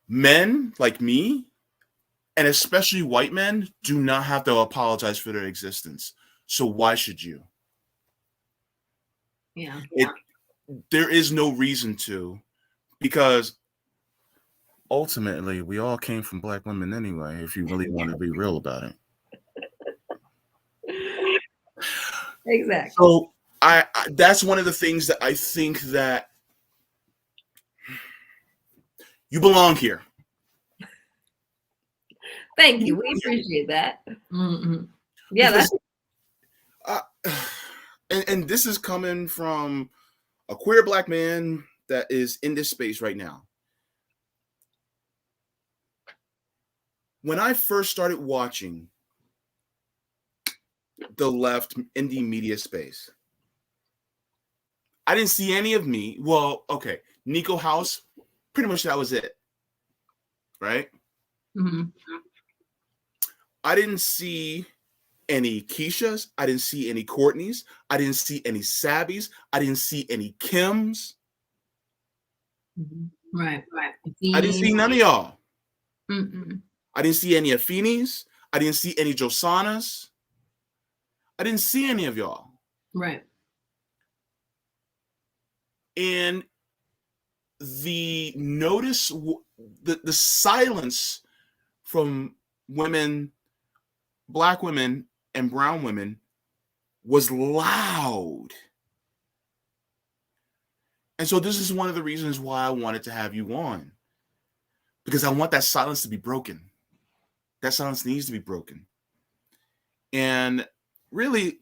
Men like me, and especially white men, do not have to apologize for their existence. So why should you? Yeah. There is no reason to, because ultimately we all came from black women anyway, if you really want to be real about it. Exactly. So I that's one of the things that I think that you belong here. Thank you. We appreciate that. Mm-hmm. Yeah, because, and this is coming from a queer black man that is in this space right now. When I first started watching the left indie media space, I didn't see any of me. Well, okay, Nico House, pretty much that was it, right? Mm-hmm. I didn't see any Keishas. I didn't see any Courtneys. I didn't see any Sabbies. I didn't see any Kims. Mm-hmm. Right. I didn't see none of y'all. Mm-mm. I didn't see any Affinis. I didn't see any Josanas. I didn't see any of y'all. Right. And the notice, the silence from women, black women and brown women, was loud. And so this is one of the reasons why I wanted to have you on, because I want that silence to be broken. That silence needs to be broken. And really,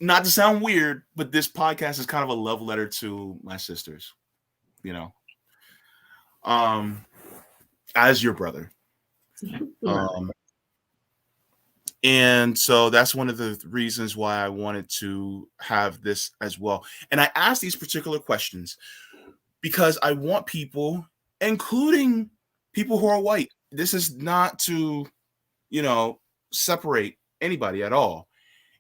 not to sound weird, but this podcast is kind of a love letter to my sisters, you know, as your brother. And so that's one of the reasons why I wanted to have this as well. And I asked these particular questions because I want people, including people who are white. This is not to, separate anybody at all.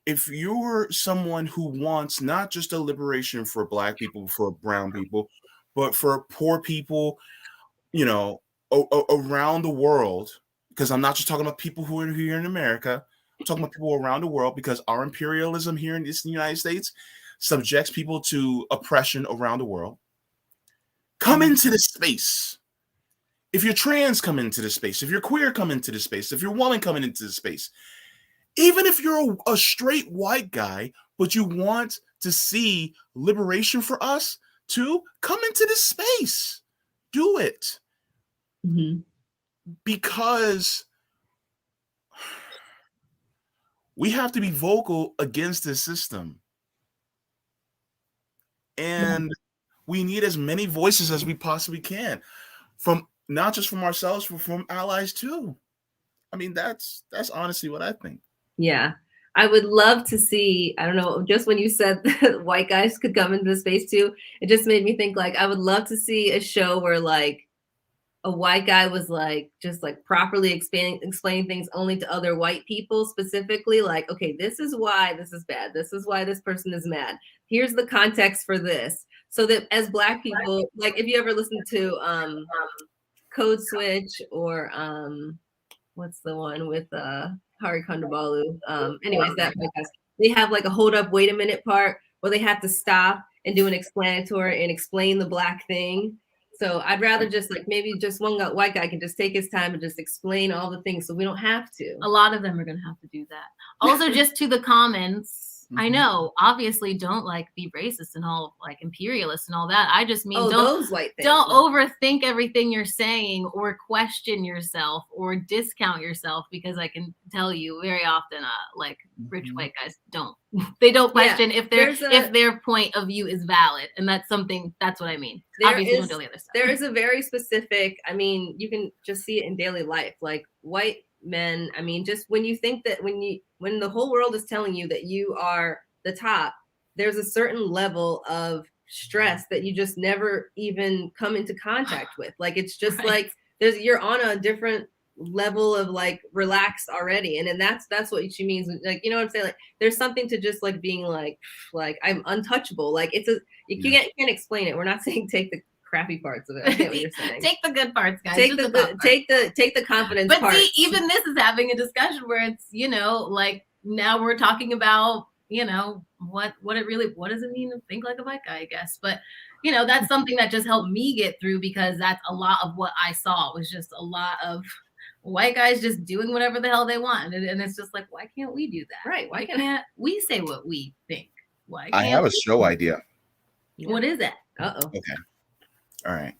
If you're someone who wants not just a liberation for black people, for brown people, but for poor people, around the world, because I'm not just talking about people who are here in America, I'm talking about people around the world, because our imperialism here in the United States subjects people to oppression around the world. Come into this space. If you're trans, come into this space. If you're queer, come into this space. If you're woman, coming into this space. Even if you're a straight white guy, but you want to see liberation for us too, come into this space. Do it. Mm-hmm. Because we have to be vocal against this system. And we need as many voices as we possibly can, from not just from ourselves, but from allies too. I mean, that's honestly what I think. Yeah. I would love to see, I don't know, just when you said that white guys could come into the space too, it just made me think, like, I would love to see a show where, like, a white guy was like just like properly explaining things only to other white people, specifically, like, okay, this is why this is bad. This is why this person is mad. Here's the context for this. So that as black people, like, if you ever listen to Code Switch or what's the one with Hari Kondabolu? Anyways, that podcast, they have like a hold up, wait a minute part where they have to stop and do an explanatory and explain the black thing. So I'd rather just like maybe just one white guy can just take his time and just explain all the things so we don't have to. A lot of them are going to have to do that. Also, just to the comments, I know, obviously, don't like be racist and all, like imperialist and all that. I just mean, those white things. Don't overthink everything you're saying or question yourself or discount yourself, because I can tell you very often, like rich white guys don't. They don't question if their point of view is valid, and that's what I mean. Obviously, don't do the other stuff. There is a very specific. I mean, you can just see it in daily life, like white men. I mean, just when you think that when the whole world is telling you that you are the top, there's a certain level of stress that you just never even come into contact with. Like, it's just like you're on a different level of like relaxed already. And then that's what she means. Like, you know what I'm saying? Like there's something to just like being like I'm untouchable. Like you can't explain it. We're not saying take the crappy parts of it. I get what you're saying. Take the good parts, guys. Take the confidence but parts. See, even this is having a discussion where it's, like now we're talking about, what does it mean to think like a white guy, I guess. But that's something that just helped me get through, because that's a lot of what I saw was just a lot of white guys just doing whatever the hell they want. And it's just like, why can't we do that? Right. Why can't we say what we think? Why I have a show idea. What is that? Okay. All right.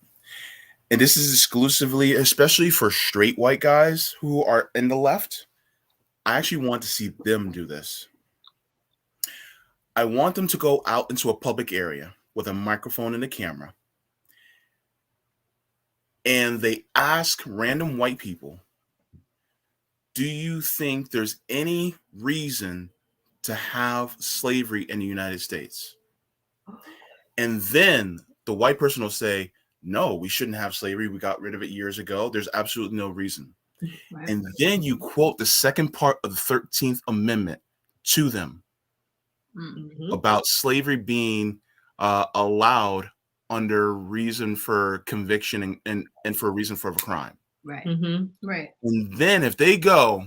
And this is exclusively, especially for straight white guys who are in the left. I actually want to see them do this. I want them to go out into a public area with a microphone and a camera. And they ask random white people, do you think there's any reason to have slavery in the United States? And then the white person will say, no, we shouldn't have slavery. We got rid of it years ago. There's absolutely no reason. Right. And then you quote the second part of the 13th Amendment to them about slavery being allowed under reason for conviction and for a reason for a crime. Right. Right. And then if they go,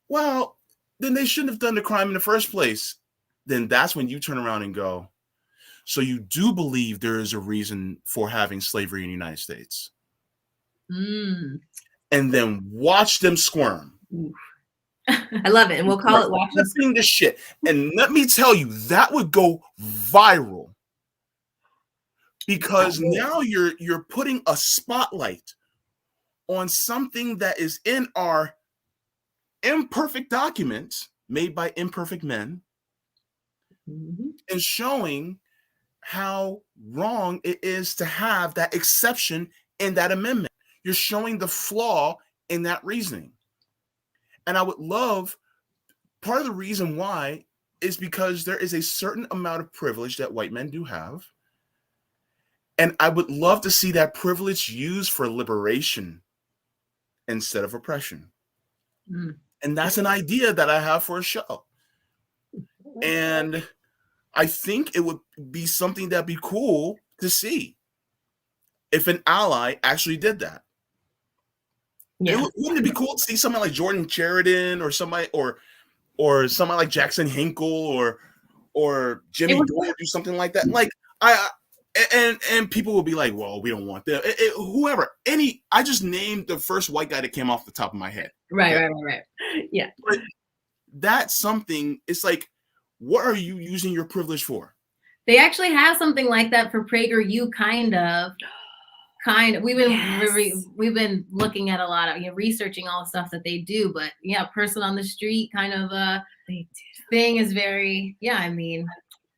well, then they shouldn't have done the crime in the first place. Then that's when you turn around and go, so you do believe there is a reason for having slavery in the United States. And then watch them squirm. I love it. And we'll call it watching this shit. And let me tell you, that would go viral. Because now you're putting a spotlight on something that is in our imperfect documents made by imperfect men, and showing how wrong it is to have that exception in that amendment. You're showing the flaw in that reasoning. And I would love, part of the reason why is because there is a certain amount of privilege that white men do have. And I would love to see that privilege used for liberation instead of oppression. And that's an idea that I have for a show. And I think it would be something that'd be cool to see if an ally actually did that. Yeah. Wouldn't it be cool to see somebody like Jordan Sheridan or somebody or somebody like Jackson Hinkle or Jimmy Dore do something like that? Like and people will be like, well, we don't want them. Whoever, I just named the first white guy that came off the top of my head. Right. Yeah. But that's something, it's like, what are you using your privilege for? They actually have something like that for PragerU, kind of. We've been looking at a lot of researching all the stuff that they do, but person on the street kind of thing is very I mean,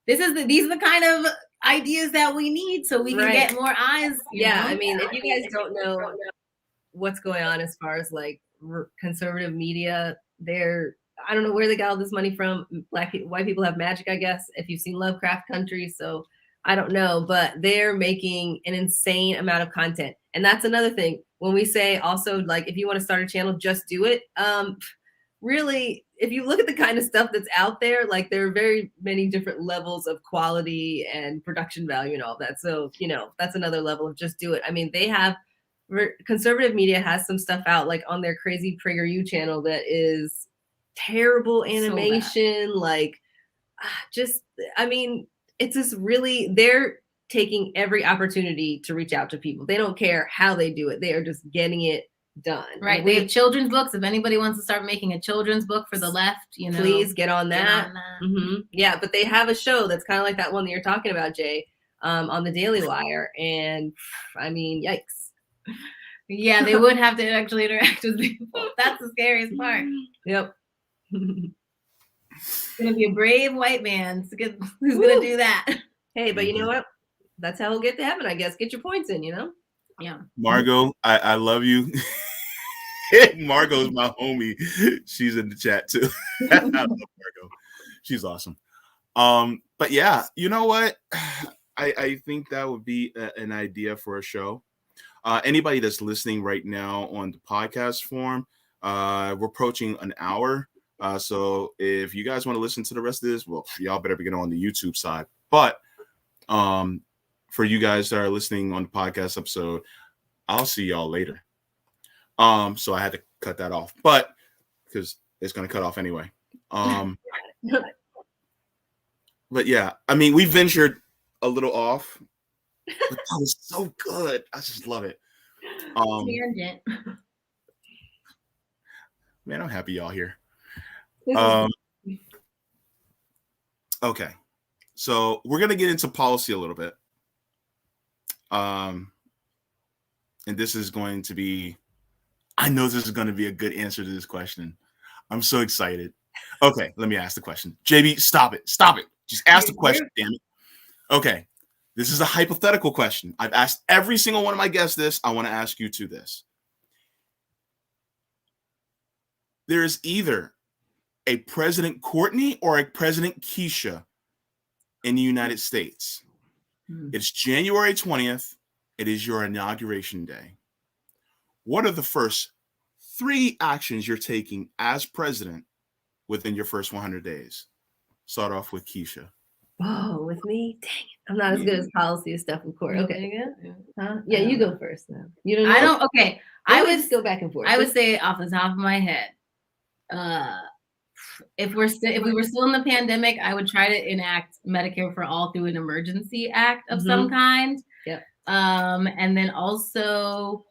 these are the kind of ideas that we need so we can get more eyes. You know? I mean, if you guys don't know what's going on as far as like conservative media, I don't know where they got all this money from. White people have magic, I guess, if you've seen Lovecraft Country. So I don't know, but they're making an insane amount of content. And that's another thing. When we say also, like, if you want to start a channel, just do it. Really, if you look at the kind of stuff that's out there, like there are very many different levels of quality and production value and all that. So, that's another level of just do it. I mean, conservative media has some stuff out like on their crazy PragerU channel that is terrible animation. It's just really, they're taking every opportunity to reach out to people. They don't care how they do it. They are just getting it done. Right. They have children's books. If anybody wants to start making a children's book for the left, please get on that. Yeah, but they have a show that's kind of like that one that you're talking about, Jay, on the Daily Wire. And I mean, yikes. Yeah, they would have to actually interact with people. That's the scariest part. Yep. It's gonna be a brave white man who's gonna do that. Hey, but you know what? That's how we'll get to heaven, I guess. Get your points in, Yeah. Margot, I love you. Margot's my homie. She's in the chat too. I love Margot. She's awesome. But yeah, you know what? I think that would be an idea for a show. Anybody that's listening right now on the podcast form, we're approaching an hour. So if you guys want to listen to the rest of this, well, y'all better get on the YouTube side. But for you guys that are listening on the podcast episode, I'll see y'all later. So I had to cut that off, but because it's going to cut off anyway. But yeah, I mean, we ventured a little off, but that was so good. I just love it. Tangent. Man, I'm happy y'all here. Okay, so we're gonna get into policy a little bit, and this is going to be. I know this is going to be a good answer to this question. I'm so excited. Okay, let me ask the question. JB, stop it. Stop it. Just ask the question, damn it. Okay, this is a hypothetical question. I've asked every single one of my guests this. I want to ask you two this. There is either a President Courtney or a President Keisha in the United States. It's January 20th. It is your inauguration day. What are the first 3 actions you're taking as president within your first 100 days? Start off with Keisha. Oh, with me? Dang it. I'm not as good as policy and stuff, of course. Okay. Huh? Yeah, you go first now. You don't know? I don't. Okay. I would just go back and forth. I would say off the top of my head, if we were still in the pandemic, I would try to enact Medicare for all through an emergency act of some kind. Yep. And then also,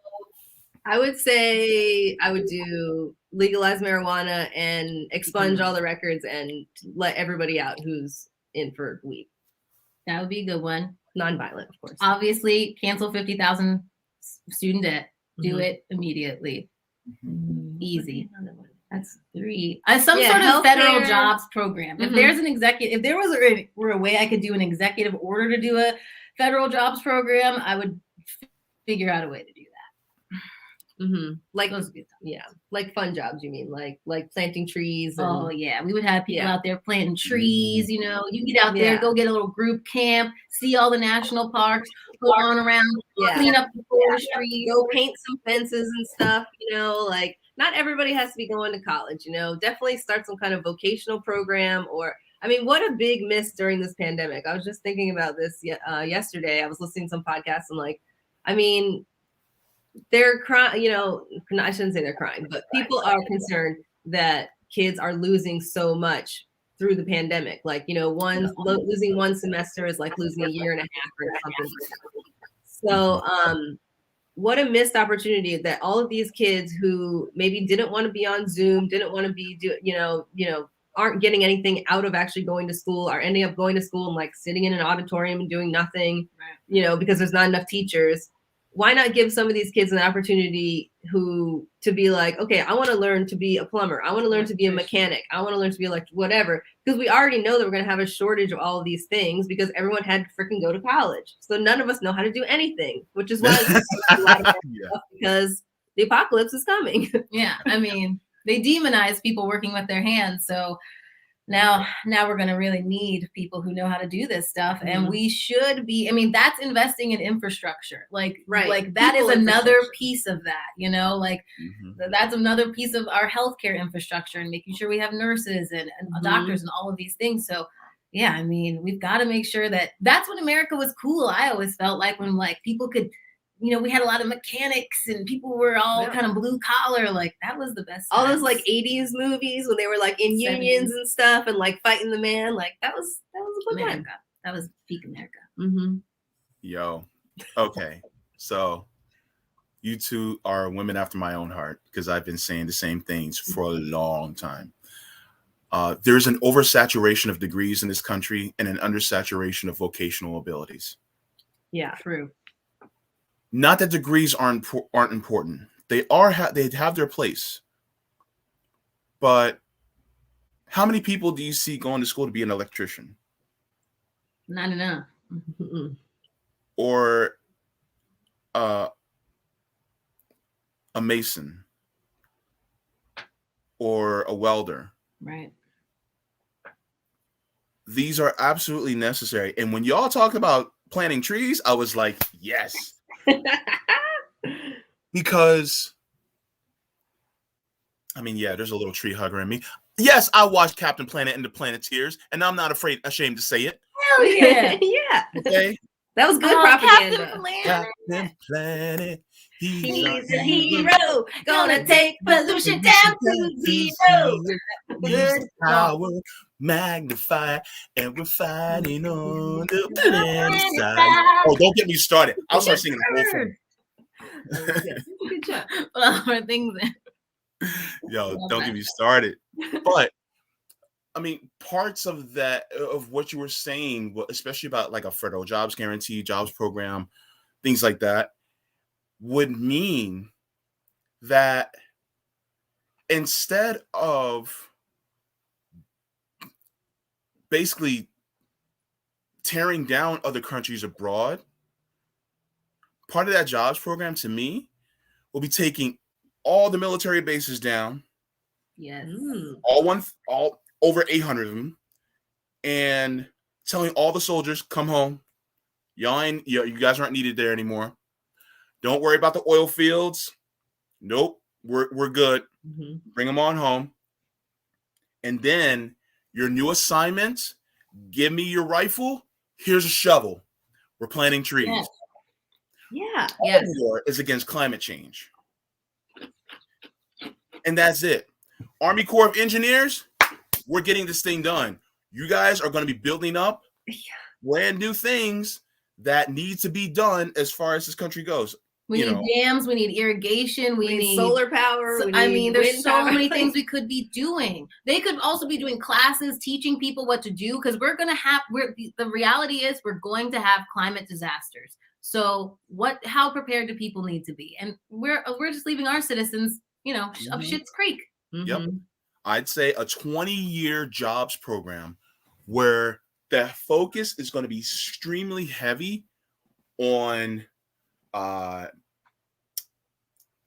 I would say I would do legalize marijuana and expunge all the records and let everybody out who's in for weed. That would be a good one. Non-violent, of course. Obviously, cancel 50,000 student debt. Do it immediately. Easy. That's 3. Some sort of federal jobs program. If there's an if there were a way I could do an executive order to do a federal jobs program, I would figure out a way to do that. Like like fun jobs. You mean like planting trees? And, we would have people out there planting trees. You know, you get out there, go get a little group camp, see all the national parks, go on around, clean up the forestry, go paint some fences and stuff. You know, like not everybody has to be going to college. You know, definitely start some kind of vocational program. Or I mean, what a big miss during this pandemic. I was just thinking about this yesterday. I was listening to some podcasts and like, I mean, they're crying, you know, I shouldn't say they're crying, but people are concerned that kids are losing so much through the pandemic. Like, you know, losing one semester is like losing a year and a half or something like that. So what a missed opportunity that all of these kids who maybe didn't want to be on Zoom, didn't want to be, aren't getting anything out of actually going to school, are ending up going to school and like sitting in an auditorium and doing nothing, you know, because there's not enough teachers. Why not give some of these kids an opportunity to be like, okay, I want to learn to be a plumber. I want to learn to be a mechanic. I want to learn to be like whatever. Because we already know that we're going to have a shortage of all of these things because everyone had to freaking go to college. So none of us know how to do anything, which is why a lot of stuff because the apocalypse is coming. Yeah. I mean, they demonize people working with their hands. So now we're going to really need people who know how to do this stuff. And we should be, I mean, that's investing in infrastructure. Like that is another piece of that, you know, like that's another piece of our healthcare infrastructure and making sure we have nurses and doctors and all of these things. So yeah, I mean, we've got to make sure that's when America was cool. I always felt like when like people could, you know, we had a lot of mechanics and people were all kind of blue collar. Like that was the best. All those like 80s movies when they were like in 70s. Unions and stuff and like fighting the man. Like that was a good time. That was peak America. Yo. Okay. So you two are women after my own heart because I've been saying the same things for a long time. There's an oversaturation of degrees in this country and an undersaturation of vocational abilities. Yeah, true. Not that degrees aren't important. They have their place. But how many people do you see going to school to be an electrician? Not enough. Or a mason? Or a welder? Right. These are absolutely necessary. And when y'all talk about planting trees, I was like, yes. Because, I mean, yeah, there's a little tree hugger in me. Yes, I watched Captain Planet and the Planeteers, and I'm not ashamed to say it. Hell yeah. Yeah. Okay? That was good propaganda. Captain Planet, he's a hero, gonna take pollution down to zero. Good power magnified, and we're fighting on the planet side. Oh, don't get me started. I'll start singing the whole thing. Good job. Things. Yo, don't get me started. But I mean, parts of that, of what you were saying, especially about like a federal jobs guarantee, jobs program, things like that, would mean that instead of basically tearing down other countries abroad, part of that jobs program to me will be taking all the military bases down. Yes. All over 800 of them, and telling all the soldiers, come home. You guys aren't needed there anymore. Don't worry about the oil fields. Nope, we're good. Bring them on home. And then your new assignment, give me your rifle. Here's a shovel. We're planting trees. Yeah. Our war is against climate change. And that's it. Army Corps of Engineers, we're getting this thing done. You guys are going to be building up brand new things that need to be done as far as this country goes. We need dams, we need irrigation, we need solar power. There's so many things we could be doing. They could also be doing classes, teaching people what to do, because the reality is we're going to have climate disasters. So how prepared do people need to be? And we're just leaving our citizens, up shit's creek. Yep. I'd say a 20-year jobs program where the focus is going to be extremely heavy on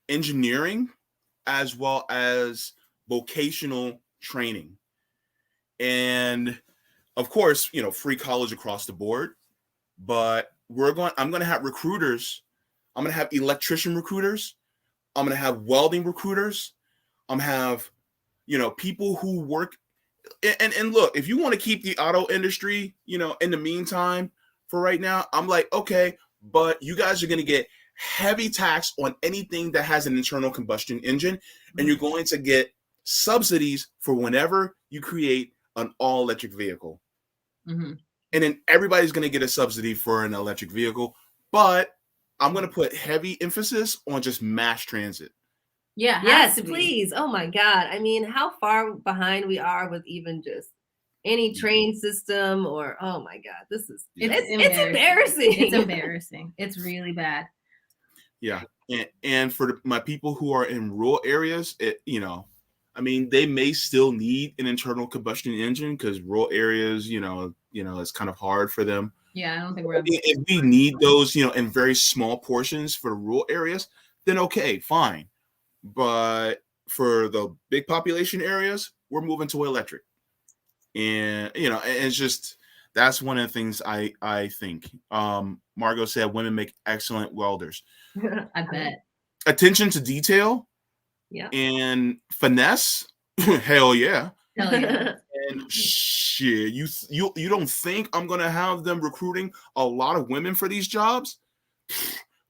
engineering as well as vocational training. And of course, free college across the board, but I'm going to have recruiters. I'm going to have electrician recruiters. I'm going to have welding recruiters. I'm going to have people who work and look, if you want to keep the auto industry, in the meantime, for right now, I'm like, okay, but you guys are going to get heavy tax on anything that has an internal combustion engine, and you're going to get subsidies for whenever you create an all electric vehicle. And then everybody's going to get a subsidy for an electric vehicle, but I'm going to put heavy emphasis on just mass transit. Yeah. Yes, please. Oh my God. I mean, how far behind we are with even just any train system or, oh my God, it's embarrassing. It's embarrassing. It's really bad. Yeah. And for my people who are in rural areas, they may still need an internal combustion engine because rural areas, it's kind of hard for them. Yeah, I don't think we're. If we need those, in very small portions for the rural areas, then okay, fine. But for the big population areas, we're moving to electric. And, it's just, that's one of the things I think. Margot said women make excellent welders. I bet. Attention to detail. Yeah. And finesse. Hell yeah. Hell yeah. And shit, you don't think I'm going to have them recruiting a lot of women for these jobs?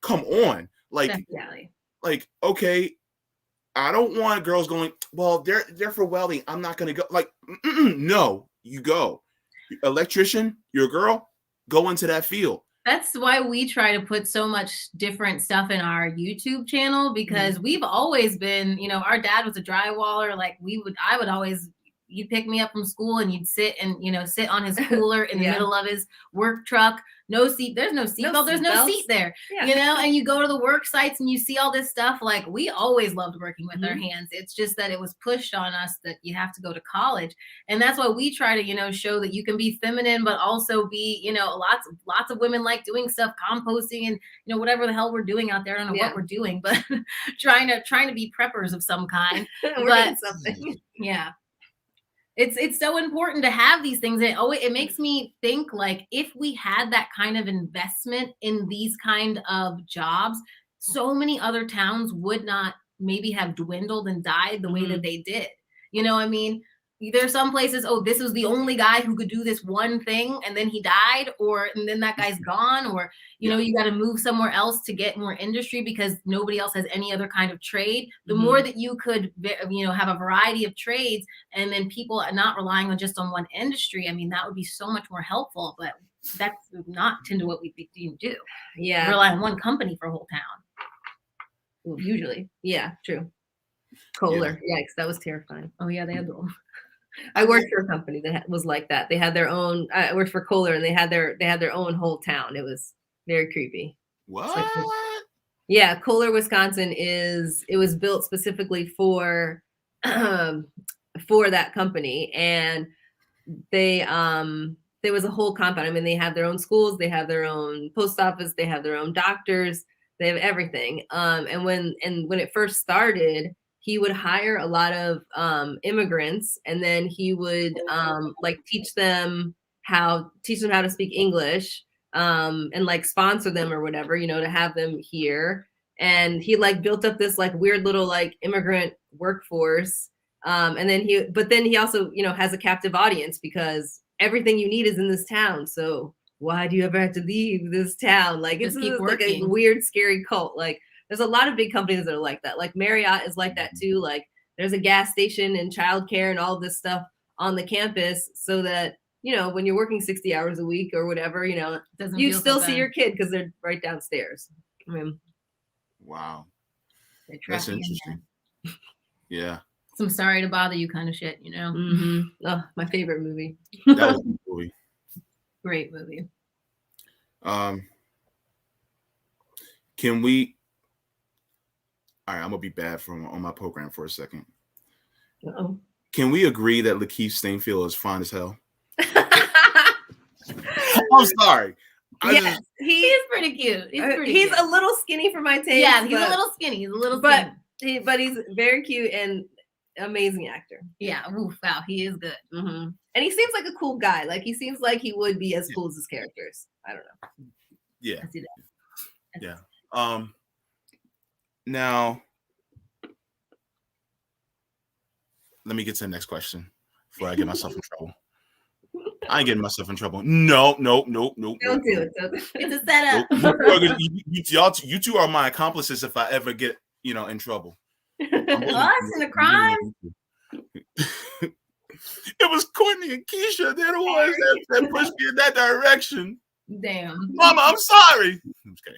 Come on. Definitely. Okay, I don't want girls going, well, they're for welding. I'm not going to go. No, you go. Electrician, you're a girl, go into that field. That's why we try to put so much different stuff in our YouTube channel, because we've always been, our dad was a drywaller. I would always, you'd pick me up from school and you'd sit on his cooler in the middle of his work truck. No seat. There's no seatbelt. There's no seat there. Yeah. And you go to the work sites and you see all this stuff. Like, we always loved working with our hands. It's just that it was pushed on us that you have to go to college. And that's why we try to, show that you can be feminine, but also be, lots of women like doing stuff, composting and, whatever the hell we're doing out there. I don't know what we're doing, but trying to be preppers of some kind. But something. Yeah. It's so important to have these things. It makes me think, like, if we had that kind of investment in these kind of jobs, so many other towns would not maybe have dwindled and died the way that they did. You know what I mean? There's some places, oh, this was the only guy who could do this one thing and then he died, and then that guy's gone, or, you know, you got to move somewhere else to get more industry because nobody else has any other kind of trade. The more that you could, you know, have a variety of trades and then people are not relying on just on one industry, I mean, that would be so much more helpful, but that's not tend to what we do. Yeah. Rely on one company for a whole town. Usually. Yeah, true. Kohler. Yeah. Yikes, that was terrifying. Oh yeah, they had them. I worked for a company that was like that. They had their own. I worked for Kohler, and they had their own whole town. It was very creepy. What? Like, yeah, Kohler, Wisconsin it was built specifically for that company, and there was a whole compound. I mean, they have their own schools, they have their own post office, they have their own doctors, they have everything. And when it first started, he would hire a lot of immigrants, and then he would like teach them how to speak English, and like sponsor them or whatever, you know, to have them here. And he like built up this like weird little like immigrant workforce. And then he also, you know, has a captive audience because everything you need is in this town. So why do you ever have to leave this town? Like it's like a weird, scary cult. Like there's a lot of big companies that are like that. Like Marriott is like that too. Like there's a gas station and childcare and all this stuff on the campus so that, you know, when you're working 60 hours a week or whatever, you know, you still see your kid because they're right downstairs. I mean, wow. That's interesting. Yeah. Some sorry to bother you kind of shit, you know? Oh, my favorite movie. That was a movie. Great movie. Can we... All right, I'm going to be bad on my program for a second. Uh-oh. Can we agree that Lakeith Stanfield is fine as hell? I'm sorry. Yes, he's pretty cute. He's a little skinny for my taste. Yeah, he's a little skinny. He's a little skinny. But he's very cute and amazing actor. Yeah. Oof, wow, he is good. And he seems like a cool guy. Like he seems like he would be as cool as his characters. I don't know. Yeah. I see that. Yeah. Now, let me get to the next question before I get myself in trouble. I ain't getting myself in trouble. No. Don't do it. It's a setup. You two are my accomplices if I ever get, you know, in trouble. Us in the crime. It was Courtney and Keisha. They're the ones that pushed me in that direction. Damn. Mama, I'm sorry. Okay.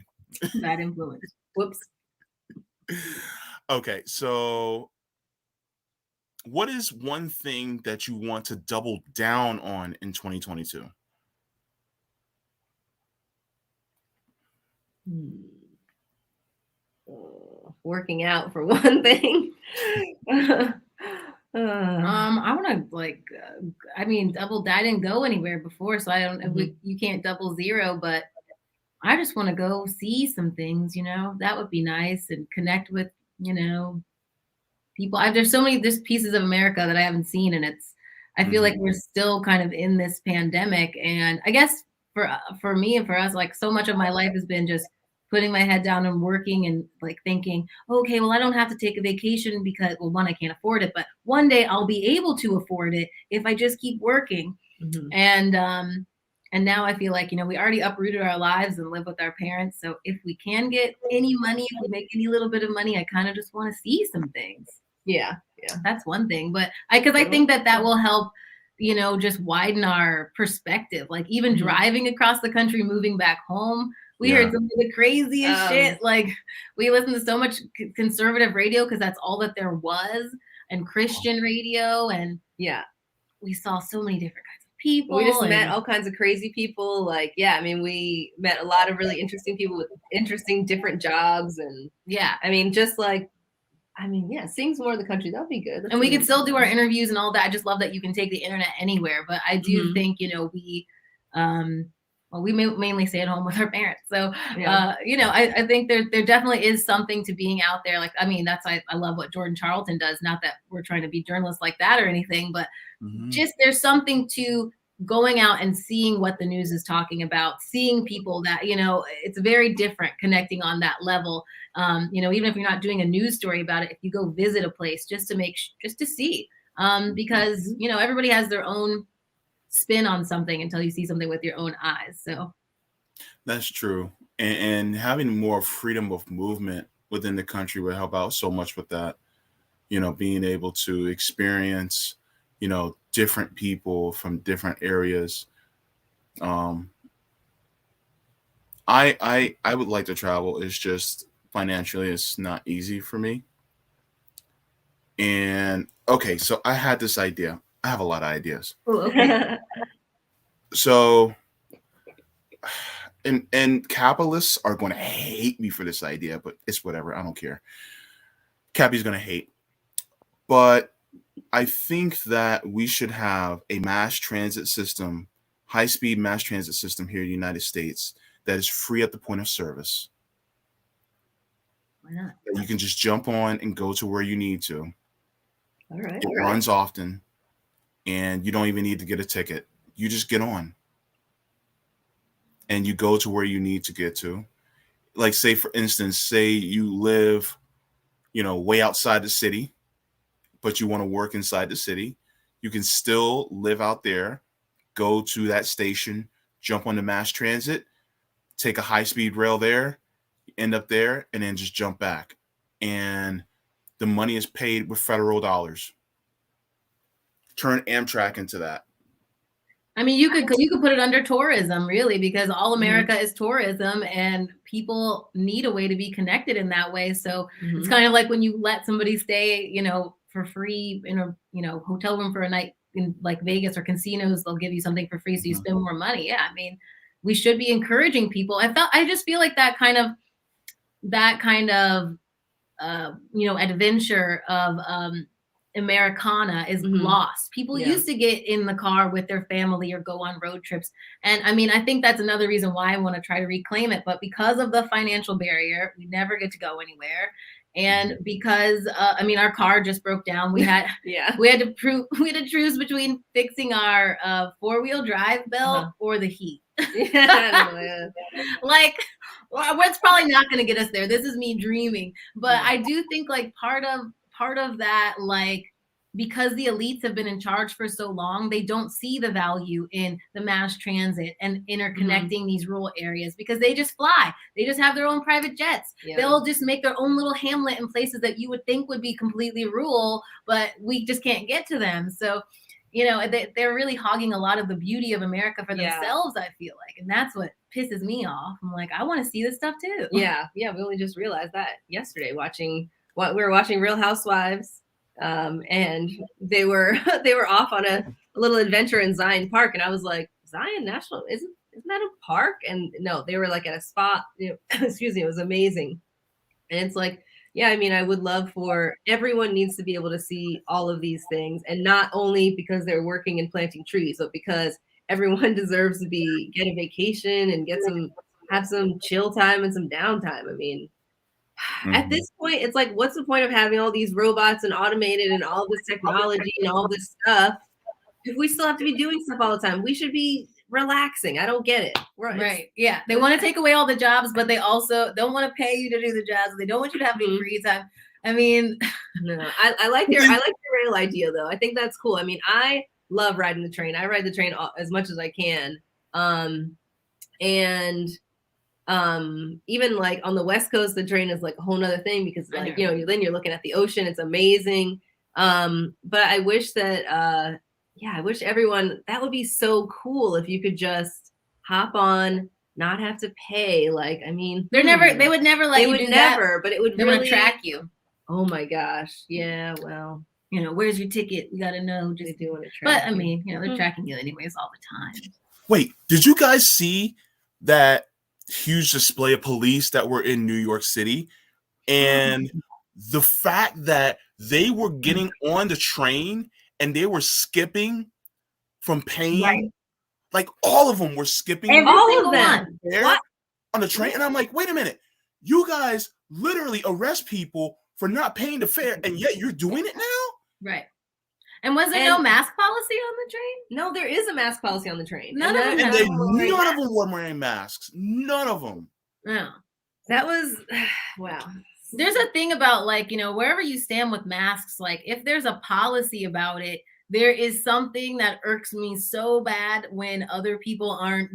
Bad influence. Whoops. Okay, so what is one thing that you want to double down on in 2022? Working out for one thing. I want to double. I didn't go anywhere before, so I don't. You can't double zero, but I just want to go see some things. You know, that would be nice and connect with, you know, people. There's so many pieces of America that I haven't seen, and I feel like we're still kind of in this pandemic, and I guess for me and for us, like so much of my life has been just putting my head down and working and like thinking, okay, well, I don't have to take a vacation because, well, one, I can't afford it, but one day I'll be able to afford it if I just keep working. And now I feel like, you know, we already uprooted our lives and live with our parents. So if we can get any money, if we make any little bit of money, I kind of just want to see some things. Yeah. That's one thing. But I think that will help, you know, just widen our perspective. Like even driving across the country, moving back home, we heard some of the craziest shit. Like we listened to so much conservative radio because that's all that there was, and Christian radio. And we saw so many different kinds of people. We just met all kinds of crazy people. Like, I mean, we met a lot of really interesting people with interesting different jobs. And seeing some more of the country, that would be good. And we could still do our interviews and all that. I just love that you can take the internet anywhere. But I do think, you know, we mainly stay at home with our parents. So, you know, I think there definitely is something to being out there. Like, I mean, I love what Jordan Charlton does. Not that we're trying to be journalists like that or anything, but just there's something to going out and seeing what the news is talking about, seeing people that, it's very different connecting on that level. Even if you're not doing a news story about it, if you go visit a place just to see, because, everybody has their own spin on something until you see something with your own eyes. So that's true. And having more freedom of movement within the country would help out so much with that. Being able to experience, different people from different areas. I would like to travel. It's just financially, it's not easy for me. And okay, so I had this idea. I have a lot of ideas. Ooh, okay. So, and capitalists are going to hate me for this idea, but it's whatever. I don't care. Cappy's going to hate. But I think that we should have a mass transit system, high-speed mass transit system here in the United States that is free at the point of service. Why not? You can just jump on and go to where you need to. All right. It runs often, and you don't even need to get a ticket. You just get on, and you go to where you need to get to. Like, say, for instance, say you live, way outside the city, but you want to work inside the city. You can still live out there, go to that station, jump on the mass transit, take a high-speed rail there, end up there, and then just jump back. And the money is paid with federal dollars. Turn Amtrak into that. I mean, you could put it under tourism, really, because all America is tourism, and people need a way to be connected in that way. So it's kind of like when you let somebody stay, for free in a hotel room for a night in like Vegas or casinos. They'll give you something for free, so you spend more money. Yeah, I mean, we should be encouraging people. I just feel like that kind of adventure of Americana is lost. People used to get in the car with their family or go on road trips. And I mean, I think that's another reason why I want to try to reclaim it. But because of the financial barrier, we never get to go anywhere. And because our car just broke down. We had we had to choose between fixing our 4-wheel drive belt or the heat. Like, well, it's probably not going to get us there. This is me dreaming, but I do think like part of that, like, because the elites have been in charge for so long, they don't see the value in the mass transit and interconnecting these rural areas, because they just fly. They just have their own private jets. They'll just make their own little hamlet in places that you would think would be completely rural, but we just can't get to them. So, they're really hogging a lot of the beauty of America for themselves, I feel like. And that's what pisses me off. I'm like, I want to see this stuff too. Yeah. We only just realized that yesterday we were watching Real Housewives. And they were off on a little adventure in Zion Park, and I was like, Zion National, isn't that a park? And no, they were like at a spot, excuse me, it was amazing. And it's like, yeah, I mean, I would love for everyone needs to be able to see all of these things, and not only because they're working and planting trees, but because everyone deserves to get a vacation and have some chill time and some downtime. I mean, at this point, it's like, what's the point of having all these robots and automated and all this technology and all this stuff if we still have to be doing stuff all the time? We should be relaxing. I don't get it. Right. Yeah. They want to take away all the jobs, but they also don't want to pay you to do the jobs. They don't want you to have any free time. I mean, no, I like your rail idea though. I think that's cool. I mean, I love riding the train. I ride the train as much as I can. Even like on the West Coast, the train is like a whole nother thing, because like, then you're looking at the ocean. It's amazing. But I wish that, I wish everyone, that would be so cool if you could just hop on, not have to pay. Like, I mean, they would never let you do that. But it would really track you. Oh my gosh. Yeah. Well, where's your ticket? We got to know. Just doing it. But I mean, they're tracking you anyways all the time. Wait, did you guys see that huge display of police that were in New York City? And the fact that they were getting on the train and they were skipping from paying, like all of them were skipping. All of them on the train. And I'm like, wait a minute, you guys literally arrest people for not paying the fare, and yet you're doing it now? Right. And was there no mask policy on the train? No, there is a mask policy on the train. None of them were wearing masks. None of them. No. That was, wow. There's a thing about like, wherever you stand with masks, like if there's a policy about it, there is something that irks me so bad when other people aren't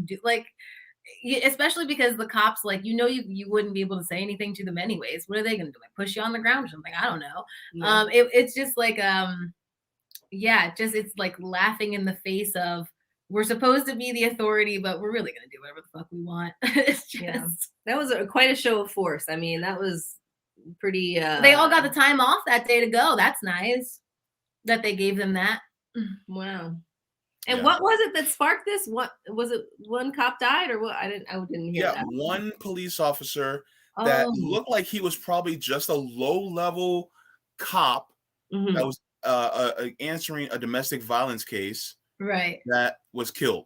especially because the cops, like, you wouldn't be able to say anything to them anyways. What are they going to do? Like push you on the ground or something? I don't know. Yeah. It's just like, it's like laughing in the face of, we're supposed to be the authority, but we're really going to do whatever the fuck we want. It's just, that was quite a show of force. I mean, that was pretty. They all got the time off that day to go. That's nice that they gave them that. Wow. And what was it that sparked this? What was it? One cop died, or what? I didn't hear that. Yeah, one police officer that looked like he was probably just a low-level cop that was answering a domestic violence case. Right. That was killed.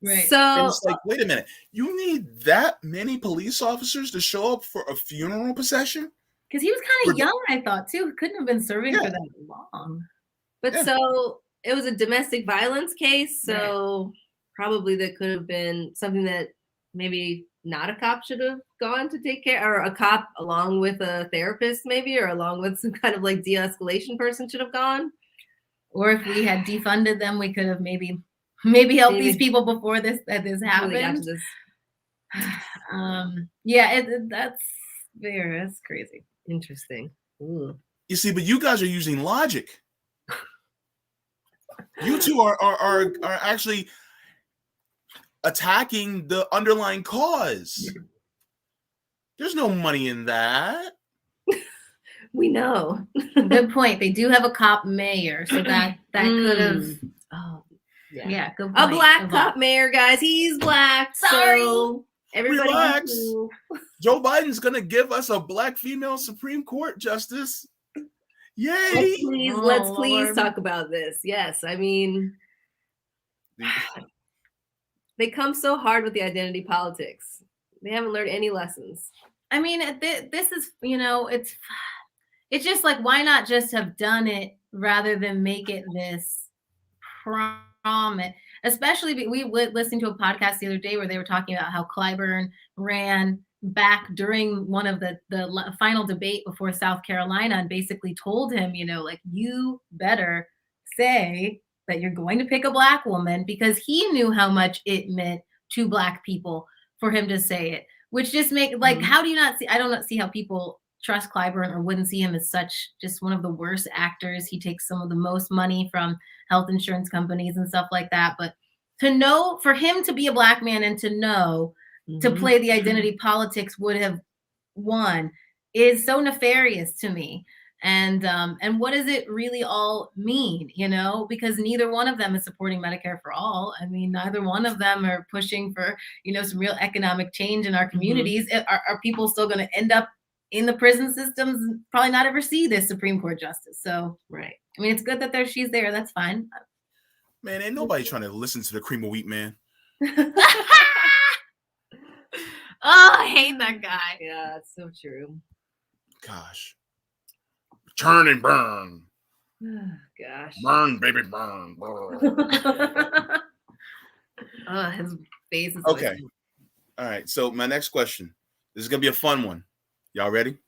Right. So and it's like, wait a minute, you need that many police officers to show up for a funeral procession? Because he was kind of young, I thought, too. He couldn't have been serving for that long. But so it was a domestic violence case, so probably that could have been something that maybe not a cop should have gone to take care, or a cop along with a therapist maybe, or along with some kind of like de-escalation person should have gone. Or if we had defunded them, we could have maybe helped these people before this happened. Really that's crazy. Interesting. Ooh. You see, but you guys are using logic. You two are actually attacking the underlying cause. There's no money in that. We know. Good point. They do have a cop mayor, so that could have. Oh, yeah. Good point. A black cop mayor, guys. He's black. Sorry. So everybody. Relax. Joe Biden's gonna give us a black female Supreme Court justice. Yay! Let's please talk about this. Yes, I mean, they come so hard with the identity politics. They haven't learned any lessons. I mean, this is, it's just like, why not just have done it rather than make it this prominent? Especially, we would listen to a podcast the other day where they were talking about how Clyburn ran back during one of the final debate before South Carolina and basically told him, you better say that you're going to pick a black woman, because he knew how much it meant to black people for him to say it, which just how do you not see? I don't see how people trust Clyburn or wouldn't see him as such just one of the worst actors. He takes some of the most money from health insurance companies and stuff like that. But to know, for him to be a black man and to know to play the identity politics would have won is so nefarious to me. And what does it really all mean? Because neither one of them is supporting Medicare for all. I mean, neither one of them are pushing for, some real economic change in our communities. Are people still going to end up in the prison systems and probably not ever see this Supreme Court justice? So, right. I mean, it's good that she's there. That's fine. Man, ain't nobody trying to listen to the cream of wheat man. Oh, I hate that guy. Yeah, it's so true. Gosh. Turn and burn. Gosh. Burn, baby, burn. His face is okay. All right. So my next question. This is going to be a fun one. Y'all ready?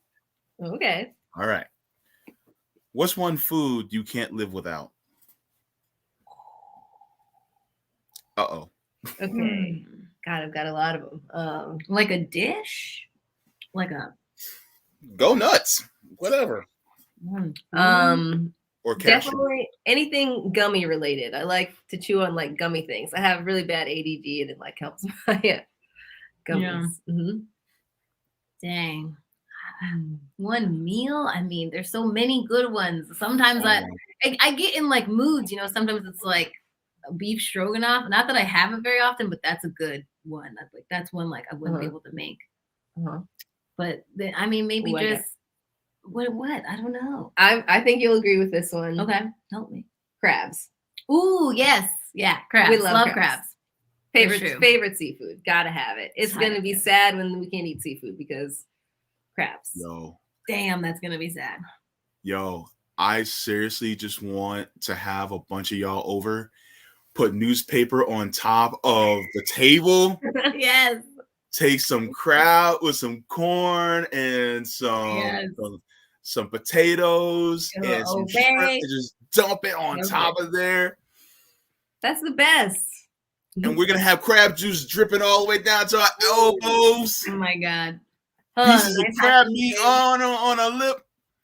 Okay. All right. What's one food you can't live without? Uh-oh. Okay. God, I've got a lot of them. Like a dish? Go nuts. Whatever. Or cashew. Definitely anything gummy related. I like to chew on like gummy things. I have really bad ADD and it like helps my gummies. Yeah. Mm-hmm. Dang. One meal? I mean, there's so many good ones. Sometimes I get in like moods, sometimes it's like a beef stroganoff. Not that I have it very often, but that's a good one. That's one like I wouldn't be able to make. But maybe what? I don't know. I think you'll agree with this one. Okay, help me. Crabs. Ooh, yes. Yeah, crabs. We love crabs. Favorite seafood. Gotta have it. It's gonna be sad when we can't eat seafood because crabs. Yo. Damn, that's gonna be sad. Yo. I seriously just want to have a bunch of y'all over, put newspaper on top of the table. Yes. Take some crab with some corn and some potatoes and some shrimp and just dump it on top of there. That's the best. And we're gonna have crab juice dripping all the way down to our elbows. Oh my God. Pieces of crab meat on a lip.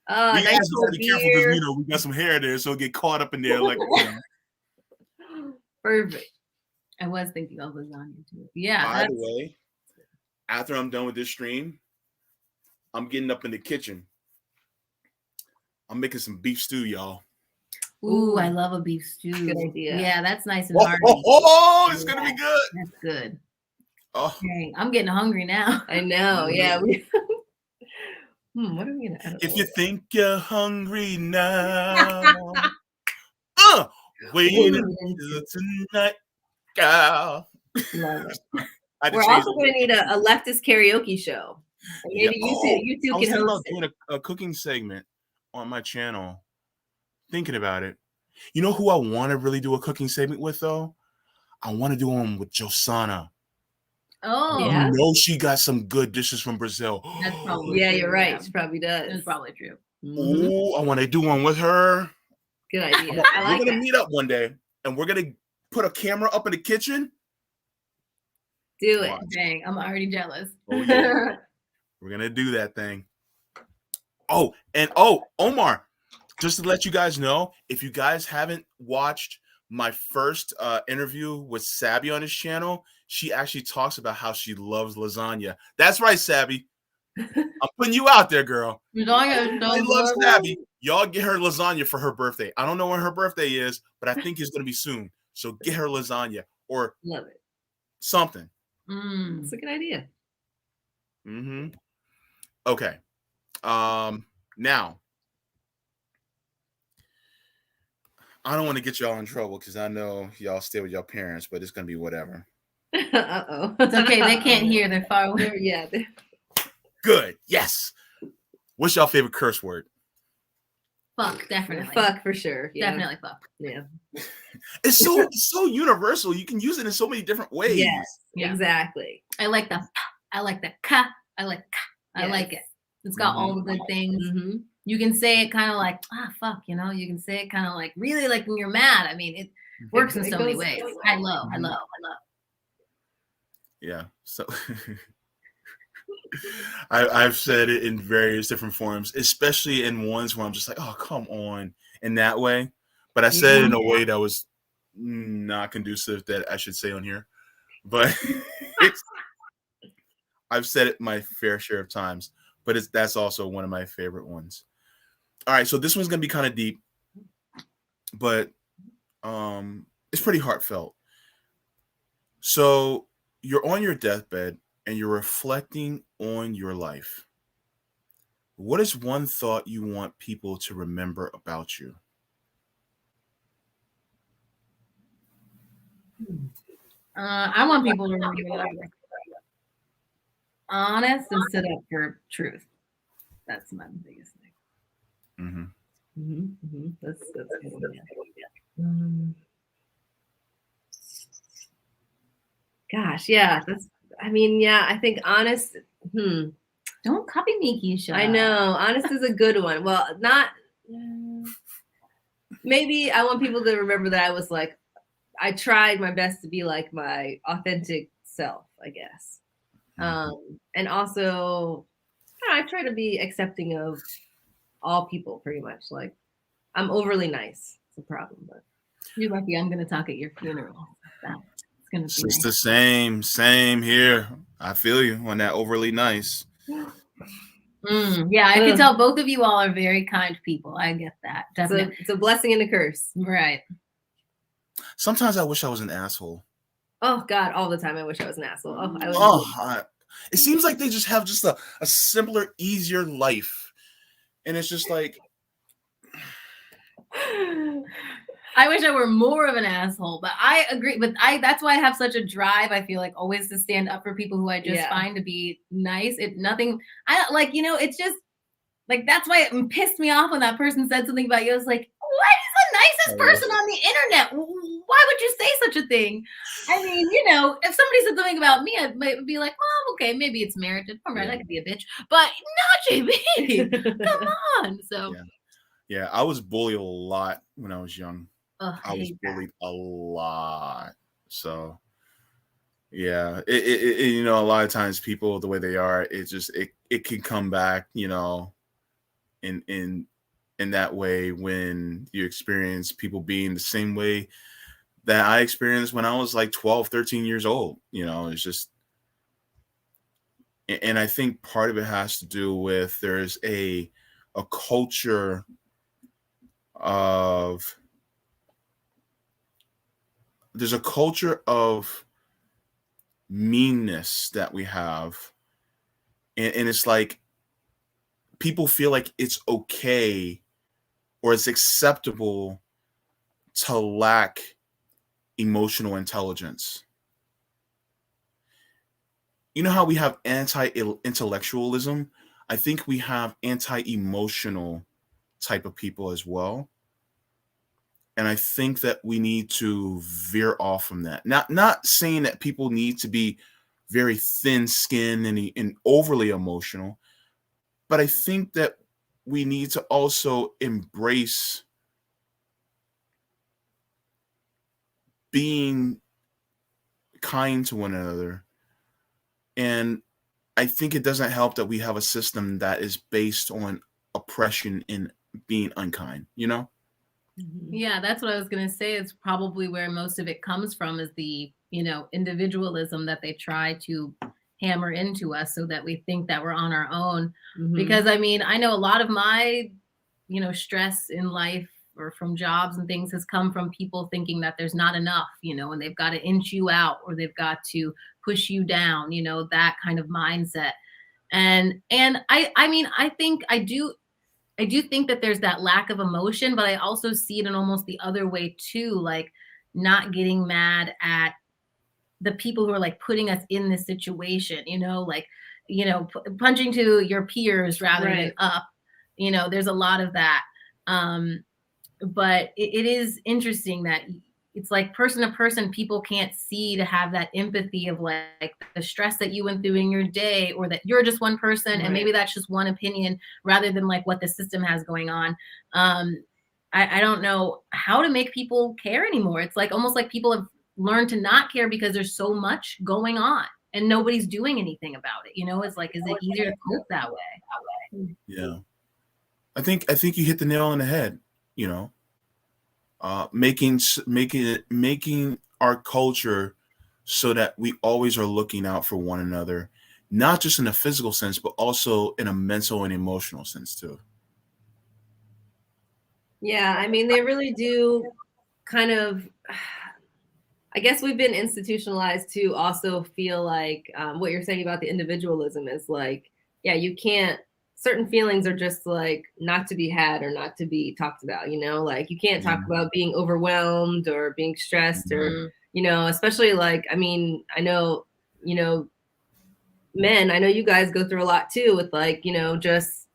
Oh, we gotta be careful because we got some hair there, so it'll get caught up in there like Perfect. I was thinking of lasagna too. Yeah. By the way, after I'm done with this stream, I'm getting up in the kitchen. I'm making some beef stew, y'all. Ooh, I love a beef stew. Good idea. Yeah, that's nice and hearty. It's gonna be good. That's good. Oh, dang, I'm getting hungry now. I know. Yeah. What are we gonna? If you think you're hungry now, wait until tonight, gal. Love it. We're also going to need a leftist karaoke show. Maybe you two can host it. Doing a cooking segment on my channel. Thinking about it. You know who I want to really do a cooking segment with, though? I want to do one with Josana. Oh, yeah. You know she got some good dishes from Brazil. That's probably true. You're right. She probably does. That's probably true. Oh, I want to do one with her. Good idea. We're gonna meet up one day, and we're gonna put a camera up in the kitchen. Do it. Watch. Dang, I'm already jealous. Oh, yeah. We're gonna do that thing. Oh, and Omar, just to let you guys know, if you guys haven't watched my first interview with Sabby on his channel, she actually talks about how she loves lasagna. That's right, Sabby. I'm putting you out there, girl. Lasagna. I love Sabby. Y'all get her lasagna for her birthday. I don't know when her birthday is, but I think it's gonna be soon. So get her lasagna or love it. Something. It's a good idea. Mm-hmm. Okay. Now, I don't want to get y'all in trouble because I know y'all stay with your parents, but it's gonna be whatever. Uh-oh. It's okay. They can't hear. They're far away. Yeah. Good. Yes. What's y'all favorite curse word? Fuck, definitely. Fuck for sure. Yeah. Definitely fuck. Yeah. It's so universal. You can use it in so many different ways. Yes. Yeah. Exactly. I like the ka. I like ka. I like it. It's got all the good things. Mm-hmm. You can say it kind of like, fuck, you know, you can say it kind of like really like when you're mad. I mean, it works in so many ways. I love. Yeah. So I've said it in various different forms, especially in ones where I'm just like, oh, come on, in that way. But I said it in a way that was not conducive that I should say on here. But I've said it my fair share of times. But that's also one of my favorite ones. All right, so this one's gonna be kind of deep, but it's pretty heartfelt. So you're on your deathbed and you're reflecting on your life. What is one thought you want people to remember about you? I want people to remember that I'm honest and sit up for truth. That's my biggest thing. Mm-hmm. Mm-hmm. Mm-hmm. That's good. Gosh, yeah. I think honest. Don't copy me, Keisha. I know. Honest is a good one. Well, not. Maybe I want people to remember that I was like, I tried my best to be like my authentic self, I guess. And also, I try to be accepting of all people pretty much. Like, I'm overly nice. It's a problem, but you're lucky I'm going to talk at your funeral. It's going to be nice. The same here. I feel you on that overly nice. Yeah, I can tell both of you all are very kind people. I get that. Definitely. It's a blessing and a curse. Right. Sometimes I wish I was an asshole. Oh, God, all the time I wish I was an asshole. It seems like they just have just a simpler, easier life. And it's just like... I wish I were more of an asshole, but I agree. But that's why I have such a drive, I feel like, always to stand up for people who I just find to be nice. It's just, Like, that's why it pissed me off when that person said something about you. I was like, what is the nicest person on the internet? Why would you say such a thing? I mean, you know, if somebody said something about me, I might be like, well, okay, maybe it's merited. All right, I could be a bitch, but not JB. Come on. So yeah, I was bullied a lot when I was young. I was bullied a lot. So yeah, it you know, a lot of times people the way they are, it can come back, you know, in that way when you experience people being the same way that I experienced when I was like 12, 13 years old. You know, it's just, and I think part of it has to do with there's a culture of there's a culture of meanness that we have, and it's like people feel like it's okay or it's acceptable to lack emotional intelligence. You know how we have anti-intellectualism? I think we have anti-emotional type of people as well. And I think that we need to veer off from that. Not saying that people need to be very thin-skinned and overly emotional, but I think that we need to also embrace being kind to one another. And I think it doesn't help that we have a system that is based on oppression and being unkind, you know? Yeah, that's what I was going to say. It's probably where most of it comes from is the, you know, individualism that they try to hammer into us so that we think that we're on our own. Because I mean, I know a lot of my, you know, stress in life or from jobs and things has come from people thinking that there's not enough, you know, and they've got to inch you out or they've got to push you down, you know, that kind of mindset. And I mean, I do think that there's that lack of emotion, but I also see it in almost the other way too, like not getting mad at the people who are like putting us in this situation, you know, like, you know, punching to your peers rather than up, you know, there's a lot of that. But it is interesting that it's like person to person, people can't see to have that empathy of like the stress that you went through in your day, or that you're just one person and maybe that's just one opinion rather than like what the system has going on. I don't know how to make people care anymore. It's like almost like people have learned to not care because there's so much going on and nobody's doing anything about it. You know, it's like, is it easier to cope that way? Yeah. I think you hit the nail on the head, you know. Making our culture so that we always are looking out for one another, not just in a physical sense, but also in a mental and emotional sense too. Yeah, I mean, they really do kind of, I guess we've been institutionalized to also feel like what you're saying about the individualism is like, yeah, you can't, certain feelings are just like not to be had or not to be talked about, you know, like you can't talk about being overwhelmed or being stressed or, you know, especially like, I mean, I know, you know, men, I know you guys go through a lot too with like, you know, just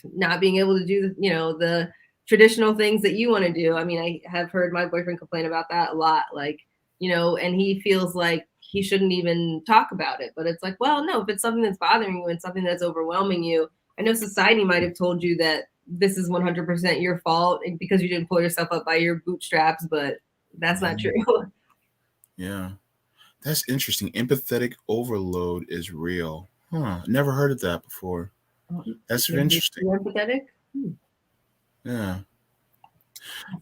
not being able to do, you know, the traditional things that you want to do. I mean, I have heard my boyfriend complain about that a lot, like, you know, and he feels like he shouldn't even talk about it. But it's like, well, no, if it's something that's bothering you and something that's overwhelming you, I know society might have told you that this is 100% your fault because you didn't pull yourself up by your bootstraps, but that's not true. Yeah. That's interesting. Empathetic overload is real. Huh. Never heard of that before. That's interesting. You're empathetic? Yeah.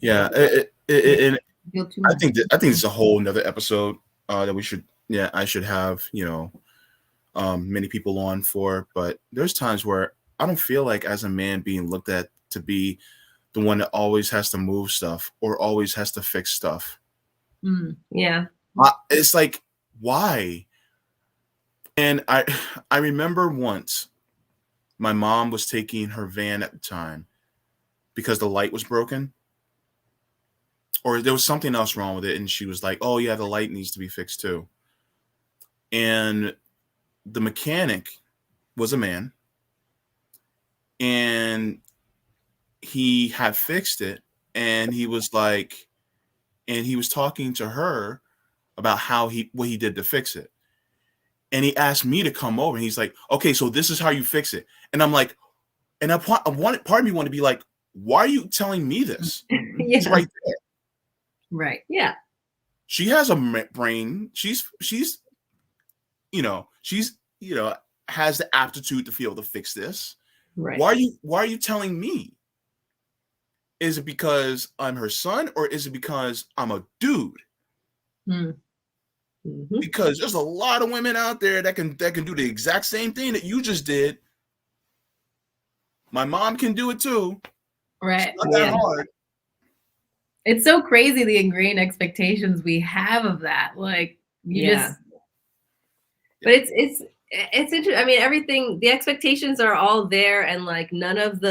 Yeah. I think it's a whole nother episode that we should, I should have, you know, many people on for, but there's times where I don't feel like as a man being looked at to be the one that always has to move stuff or always has to fix stuff. Yeah. It's like, why? And I remember once my mom was taking her van at the time because the light was broken or there was something else wrong with it. And she was like, oh yeah, the light needs to be fixed too. And the mechanic was a man. and he had fixed it, and he was like, and he was talking to her about what he did to fix it. And he asked me to come over, and he's like, okay, so this is how you fix it. And I'm like, and part of me wanted to be like, why are you telling me this? Yeah. It's right there. Right. Yeah. She has a brain. She's has the aptitude to be able to fix this. Right. Why are you telling me? Is it because I'm her son, or is it because I'm a dude? Mm-hmm. Because there's a lot of women out there that can do the exact same thing that you just did. My mom can do it too. Right. It's not that hard. It's so crazy the ingrained expectations we have of that. Like just. But it's interesting. I mean, everything, the expectations are all there, and like none of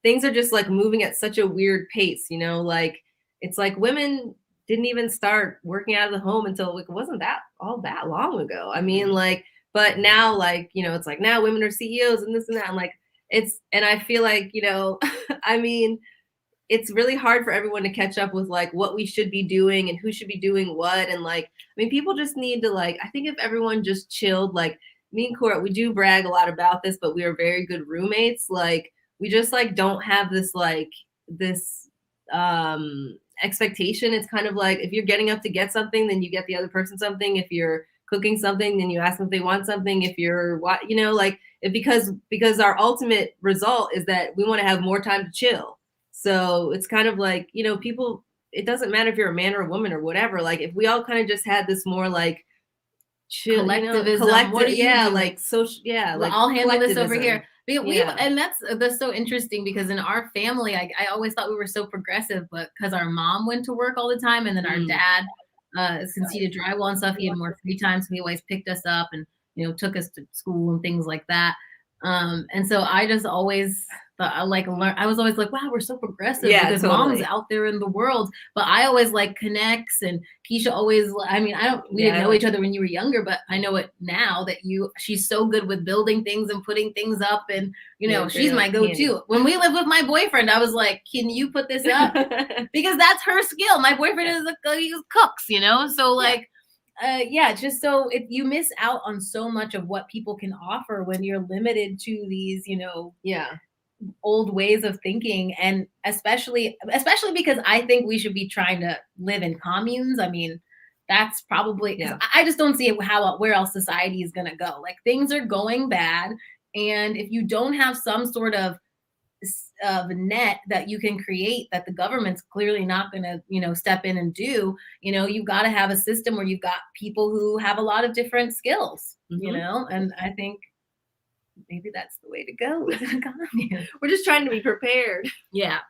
things are just like moving at such a weird pace, you know, like it's like women didn't even start working out of the home until like, it wasn't that long ago. I mean, like, but now, like, you know, it's like now women are CEOs and this and that. And like, and I feel like, you know, I mean, it's really hard for everyone to catch up with like what we should be doing and who should be doing what. And like, I mean, people just need to like, I think if everyone just chilled, like me and Court, we do brag a lot about this, but we are very good roommates. Like we just like don't have this expectation. It's kind of like if you're getting up to get something, then you get the other person something. If you're cooking something, then you ask them if they want something. If you're what, you know, like because our ultimate result is that we want to have more time to chill. So it's kind of like, you know, people, it doesn't matter if you're a man or a woman or whatever. Like if we all kind of just had this more like chill, collectivism, what are you doing? Like social, like I'll handle this over here. And that's so interesting because in our family, I always thought we were so progressive, but because our mom went to work all the time, and then our dad, since he did drywall and stuff, he had more free time, so he always picked us up and, you know, took us to school and things like that. And so I just always thought I was always like, wow, we're so progressive because mom's out there in the world. But I always like connects, and Keisha always, I mean, we didn't know each other when you were younger, but I know it now that she's so good with building things and putting things up, and you know, she's my go-to. When we lived with my boyfriend, I was like, can you put this up? Because that's her skill. My boyfriend he cooks, you know, so like just so you miss out on so much of what people can offer when you're limited to these, you know, old ways of thinking. And especially because I think we should be trying to live in communes. I mean, that's probably I just don't see where else society is going to go. Like things are going bad, and if you don't have some sort of net that you can create that the government's clearly not going to, you know, step in and do, you know, you've got to have a system where you've got people who have a lot of different skills, you know, and I think maybe that's the way to go with an economy. We're just trying to be prepared. Yeah.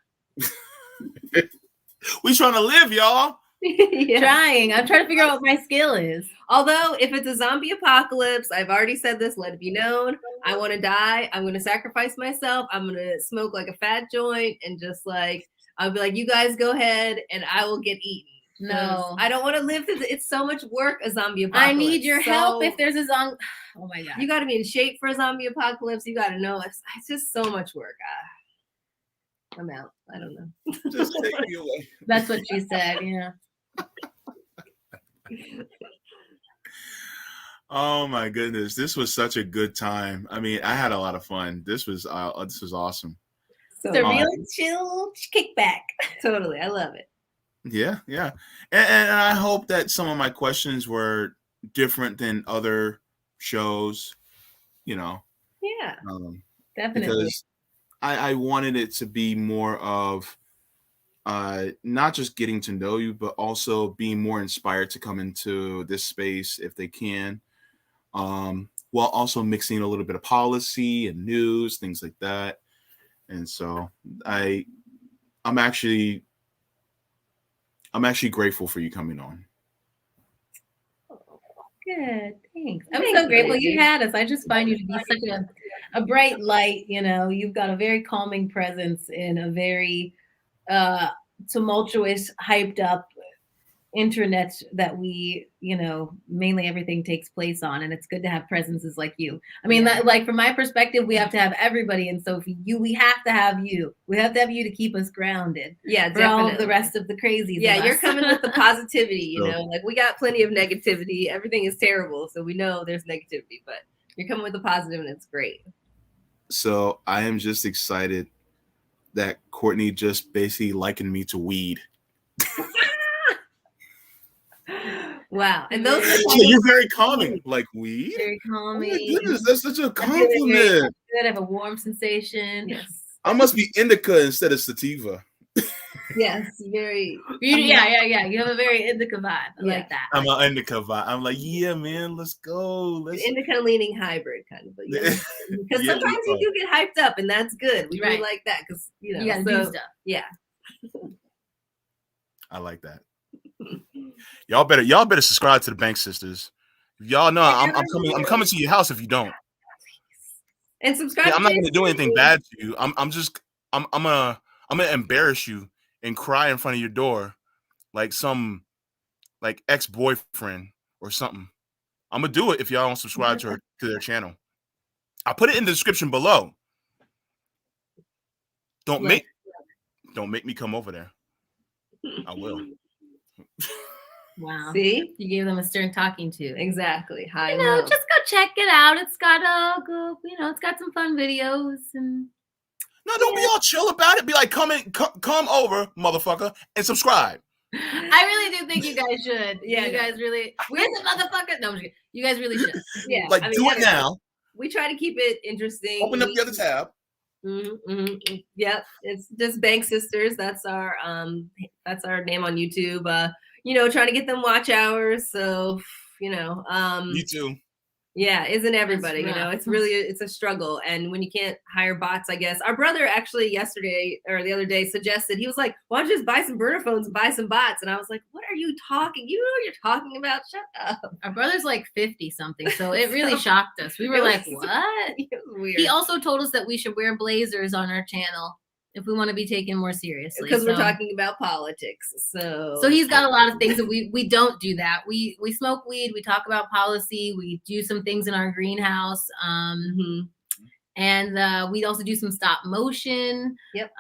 We trying to live, y'all. I'm trying to figure out what my skill is. Although if it's a zombie apocalypse, I've already said this, let it be known, I want to die. I'm going to sacrifice myself. I'm going to smoke like a fat joint and just like, I'll be like, you guys go ahead and I will get eaten. No, I don't want to live through it's so much work, a zombie apocalypse. I need your help if there's a zombie. Oh my God. You got to be in shape for a zombie apocalypse. You got to know it's just so much work. I'm out. I don't know. Just take me away. That's what she said. Yeah. Oh my goodness, this was such a good time. I mean, I had a lot of fun. This was awesome. So it's a real chill kickback. Totally, I love it. Yeah, and I hope that some of my questions were different than other shows. You know. Yeah. Definitely. Because I wanted it to be more of not just getting to know you, but also being more inspired to come into this space if they can, while also mixing a little bit of policy and news, things like that. And so I'm actually grateful for you coming on. Good, thanks. I'm so grateful you had us. I just find you to be such a bright light. You know, you've got a very calming presence in a very tumultuous, hyped up internet that we, mainly everything takes place on, and it's good to have presences like you. I mean, that, like, from my perspective, we have to have everybody, and so we have to have you. We have to have you to keep us grounded. Yeah, for all of the rest of the crazies. Yeah, you're coming with the positivity. Like, we got plenty of negativity. Everything is terrible, so we know there's negativity, but you're coming with the positive, and it's great. So I am just excited that Courtney just basically likened me to weed. Wow. And those you're very calming. Like, weed? Very calming. Oh my goodness, that's such a compliment. Good, have a warm sensation. Yes. I must be indica instead of sativa. Yes, very. Yeah. You have a very indica vibe. I like that. I'm an indica vibe. I'm like, yeah, man, let's go. Indica leaning hybrid kind of. Because sometimes you do get hyped up, and that's good. We really like that because you gotta do stuff. Yeah. I like that. Y'all better subscribe to the Bank Sisters. Y'all know I'm coming to your house if you don't. And subscribe. Yeah, I'm not gonna do anything bad to you. I'm gonna embarrass you and cry in front of your door like some ex-boyfriend or something. I'm gonna do it if y'all don't subscribe to their channel. I'll put it in the description below. Don't make me come over there. I will. Wow. See? You gave them a stern talking to. Exactly. Hi. Just go check it out. It's got it's got some fun videos and no, don't be all chill about it. Be like, come over, motherfucker, and subscribe. I really do think you guys should. Yeah, you guys really. Where's the motherfucker? No, I'm just kidding. You guys really should. Yeah. Like, do it now. We try to keep it interesting. Open up the other tab. Yep, it's just Bank Sisters. That's our name on YouTube. Trying to get them watch hours. So Me too. Yeah, isn't everybody? It's a struggle. And when you can't hire bots, I guess our brother actually yesterday or the other day suggested, he was like, why don't you just buy some burner phones and buy some bots? And I was like, what are you talking? You know what you're talking about? Shut up. Our brother's like 50 something. So it really shocked us. We were like, what? It was weird. He also told us that we should wear blazers on our channel if we want to be taken more seriously. Because we're talking about politics. So he's got a lot of things that we don't do that. We smoke weed, we talk about policy, we do some things in our greenhouse. And we also do some stop motion. Yep.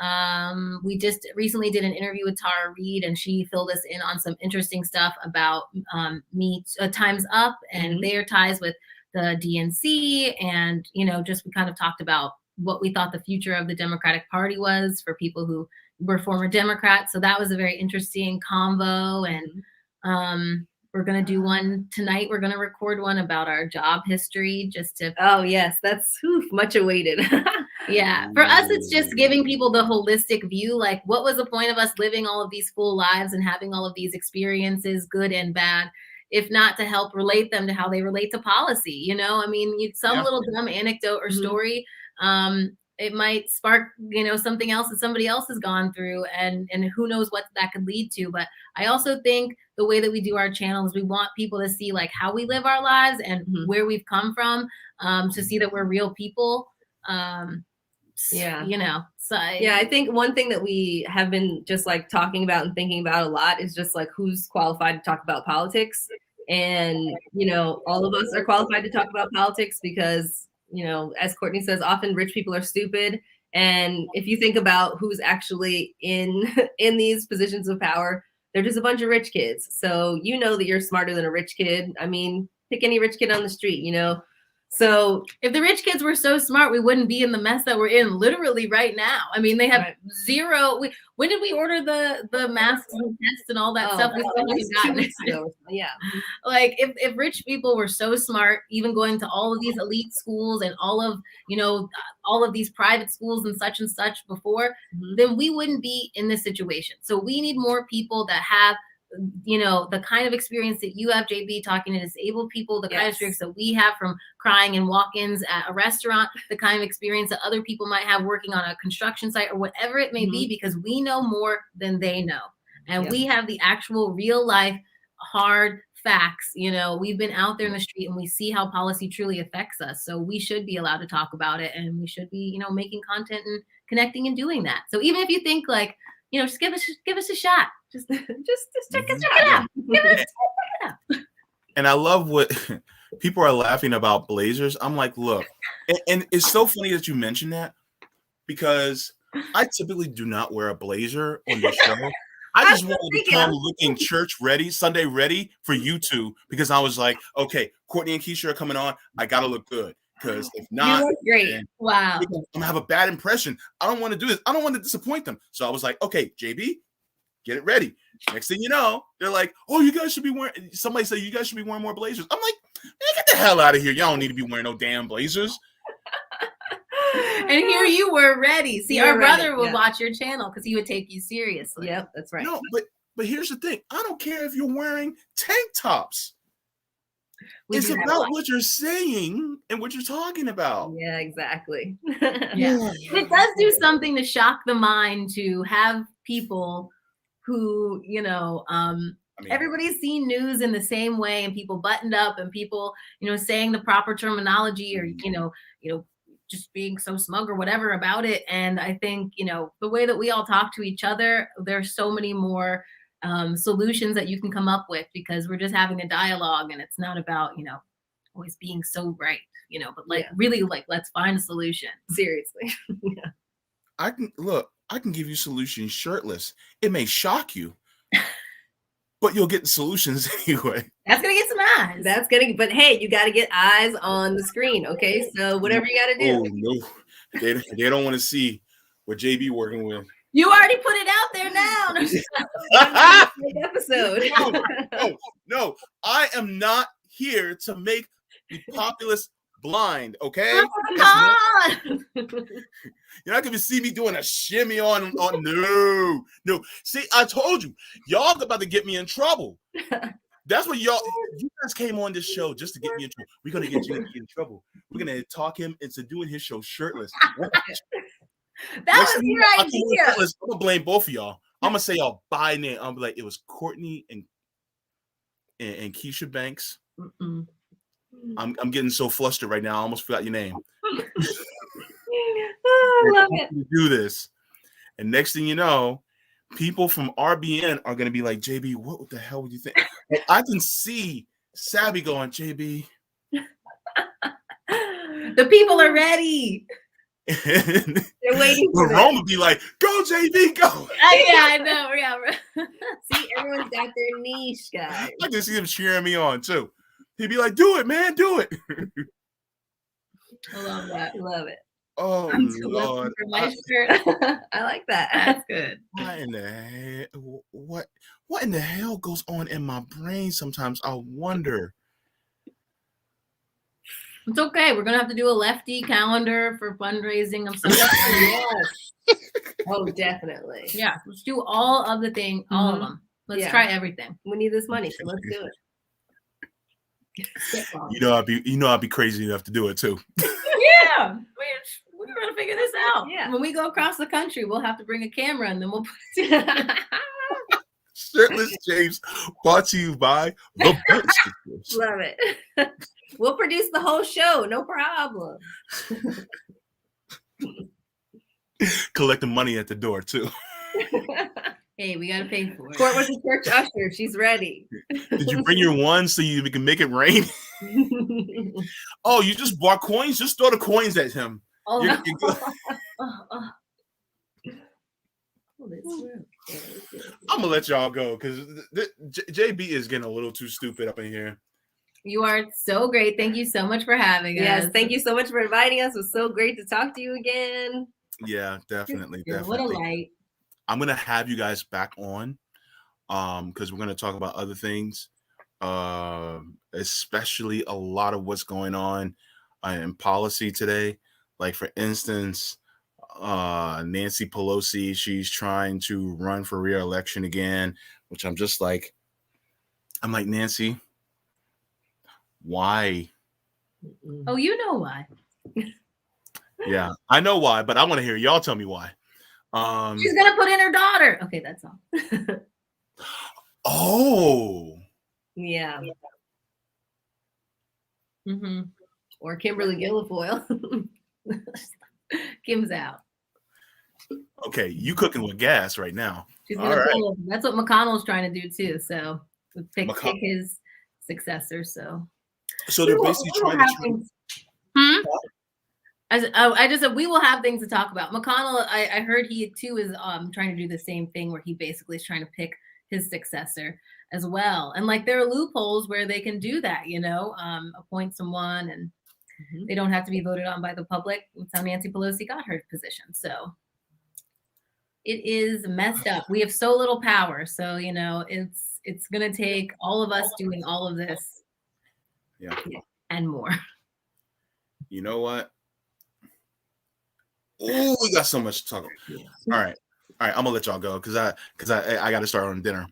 We just recently did an interview with Tara Reid, and she filled us in on some interesting stuff about Time's Up and their ties with the DNC. And, just we kind of talked about what we thought the future of the Democratic Party was for people who were former Democrats. So that was a very interesting convo. And we're going to do one tonight. We're going to record one about our job history just to. Oh, yes. That's much awaited. Yeah. For us, it's just giving people the holistic view. Like, what was the point of us living all of these full lives and having all of these experiences, good and bad, if not to help relate them to how they relate to policy? Some little dumb anecdote or story. It might spark, something else that somebody else has gone through, and who knows what that could lead to. But I also think the way that we do our channel is we want people to see like how we live our lives and where we've come from, to see that we're real people. So I think one thing that we have been just like talking about and thinking about a lot is just like who's qualified to talk about politics. And, all of us are qualified to talk about politics because, as Courtney says, often rich people are stupid. And if you think about who's actually in these positions of power, they're just a bunch of rich kids. So that you're smarter than a rich kid. I mean, pick any rich kid on the street, So if the rich kids were so smart, we wouldn't be in the mess that we're in literally right now. I mean, they have zero. When did we order the masks and tests and all that stuff? We still haven't gotten it. Yeah. Like if rich people were so smart, even going to all of these elite schools and all of these private schools and such before, then we wouldn't be in this situation. So we need more people that have the kind of experience that you have, JB, talking to disabled people, the kind of experience that we have from crying in walk-ins at a restaurant, the kind of experience that other people might have working on a construction site or whatever it may be, because we know more than they know. And we have the actual real life, hard facts. We've been out there in the street and we see how policy truly affects us. So we should be allowed to talk about it, and we should be, making content and connecting and doing that. So even if you think like, just give us a shot. Just check it out. And I love what people are laughing about blazers. I'm like, look, and it's so funny that you mentioned that, because I typically do not wear a blazer on the show. I just wanted to come looking church ready, Sunday ready for you two, because I was like, okay, Courtney and Keisha are coming on. I got to look good, because if not, you look great. Wow. I'm going to have a bad impression. I don't want to do this. I don't want to disappoint them. So I was like, okay, JB, get it ready. Next thing you know, they're like, oh, you guys should be wearing, somebody said you guys should be wearing more blazers. I'm like, man, get the hell out of here. Y'all don't need to be wearing no damn blazers. And here you were ready. See, our brother would watch your channel because he would take you seriously. Yep, that's right. No, but here's the thing. I don't care if you're wearing tank tops. It's about what you're saying and what you're talking about. Yeah, exactly. Yeah. It does do something to shock the mind to have people who, everybody's seen news in the same way, and people buttoned up, and people, saying the proper terminology, or, just being so smug or whatever about it. And I think, the way that we all talk to each other, there's so many more solutions that you can come up with, because we're just having a dialogue, and it's not about, always being so right, but really let's find a solution. Seriously. Yeah. I can give you solutions shirtless. It may shock you, but you'll get the solutions anyway. That's gonna get some eyes. But hey, you got to get eyes on the screen. Okay, so whatever you got to do. Oh no, they don't want to see what JB working with. You already put it out there now. Episode. No, I am not here to make the populace blind. Okay, you're not gonna see me doing a shimmy on. No. See, I told you, y'all about to get me in trouble. That's what you guys came on this show just to get me in trouble. We're gonna get you in trouble. We're gonna talk him into doing his show shirtless. That was your idea. I'm gonna blame both of y'all. I'm gonna say y'all by name. I'm like, it was Courtney and Keisha Banks. Mm-mm. I'm getting so flustered right now. I almost forgot your name. I love it. Do this, and next thing you know, people from RBN are gonna be like, JB, what the hell would you think? Like, I can see Sabby going, JB. The people are ready. They're waiting for Rome would be like, go JB, go. Yeah, I know. Yeah. See, everyone's got their niche, guys. I can see him cheering me on too. He'd be like, do it, man, do it. I love that. Love it. Oh Lord. For my shirt. I like that. That's good. What in the hell goes on in my brain sometimes? I wonder. It's okay. We're gonna have to do a lefty calendar for fundraising of some. Yes. Oh, definitely. Yeah, let's do all of the things, all of them. Let's try everything. We need this money, so let's do it. I'd be crazy enough to do it too. Yeah, we're gonna figure this out. Yeah. When we go across the country, we'll have to bring a camera, and then we'll put Shirtless James, brought to you by the Best. Love it. We'll produce the whole show, no problem. Collecting money at the door too. Hey, we gotta pay for it. Court was a church usher. She's ready. Did you bring your one so we can make it rain? Oh, you just bought coins? Just throw the coins at him. Oh, You're I'm gonna let y'all go because JB is getting a little too stupid up in here. You are so great. Thank you so much for having us. Yes, thank you so much for inviting us. It was so great to talk to you again. Yeah, definitely. What a light. I'm gonna have you guys back on, because we're gonna talk about other things, especially a lot of what's going on in policy today. Like for instance, Nancy Pelosi, she's trying to run for re-election again, which I'm like, Nancy, why? Oh, you know why. Yeah, I know why, but I want to hear y'all tell me why. She's gonna put in her daughter. Okay, that's all. Oh. Yeah. Mm-hmm. Or Kimberly Guilfoyle. Kim's out. Okay, you cooking with gas right now. She's All gonna right. pull him. That's what McConnell's trying to do too. So pick his successor. So they're basically trying to. I just said we will have things to talk about. McConnell, I heard he too is trying to do the same thing where he basically is trying to pick his successor as well. And like there are loopholes where they can do that, appoint someone and they don't have to be voted on by the public. That's how Nancy Pelosi got her position. So it is messed up. We have so little power. So, it's gonna take all of us doing all of this. Yeah. And more. You know what? Oh, we got so much to talk about. All right. I'm gonna let y'all go because I got to start on dinner.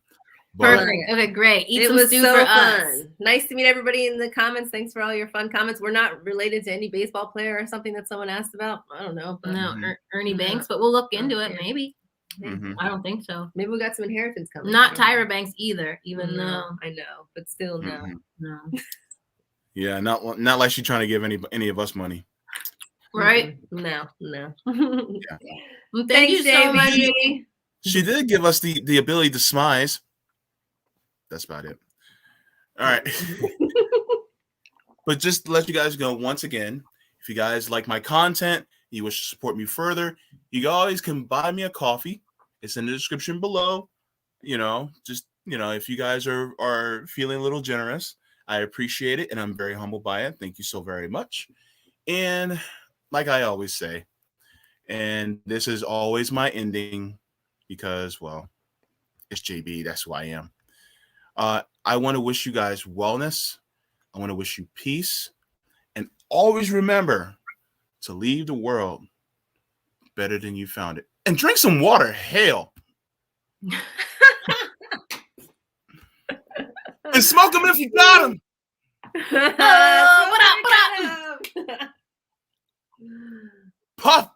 But, perfect. Okay, great. It was so fun. Nice to meet everybody in the comments. Thanks for all your fun comments. We're not related to any baseball player or something that someone asked about. I don't know. But, no, Ernie Banks, but we'll look into it. Maybe. I don't think so. Maybe we got some inheritance coming. Not Tyra Banks either, even though I know, but still no. Yeah, not like she's trying to give any of us money. Right? No. Yeah. Well, thank you so much. She did give us the ability to smize. That's about it. All right. But just to let you guys know, once again, if you guys like my content, you wish to support me further, you always can buy me a coffee. It's in the description below. If you guys are feeling a little generous, I appreciate it, and I'm very humbled by it. Thank you so very much. And like I always say, and this is always my ending because, well, it's JB. That's who I am. I want to wish you guys wellness. I want to wish you peace. And always remember to leave the world better than you found it. And drink some water. Hell. And smoke them if you got them. What up? Puff.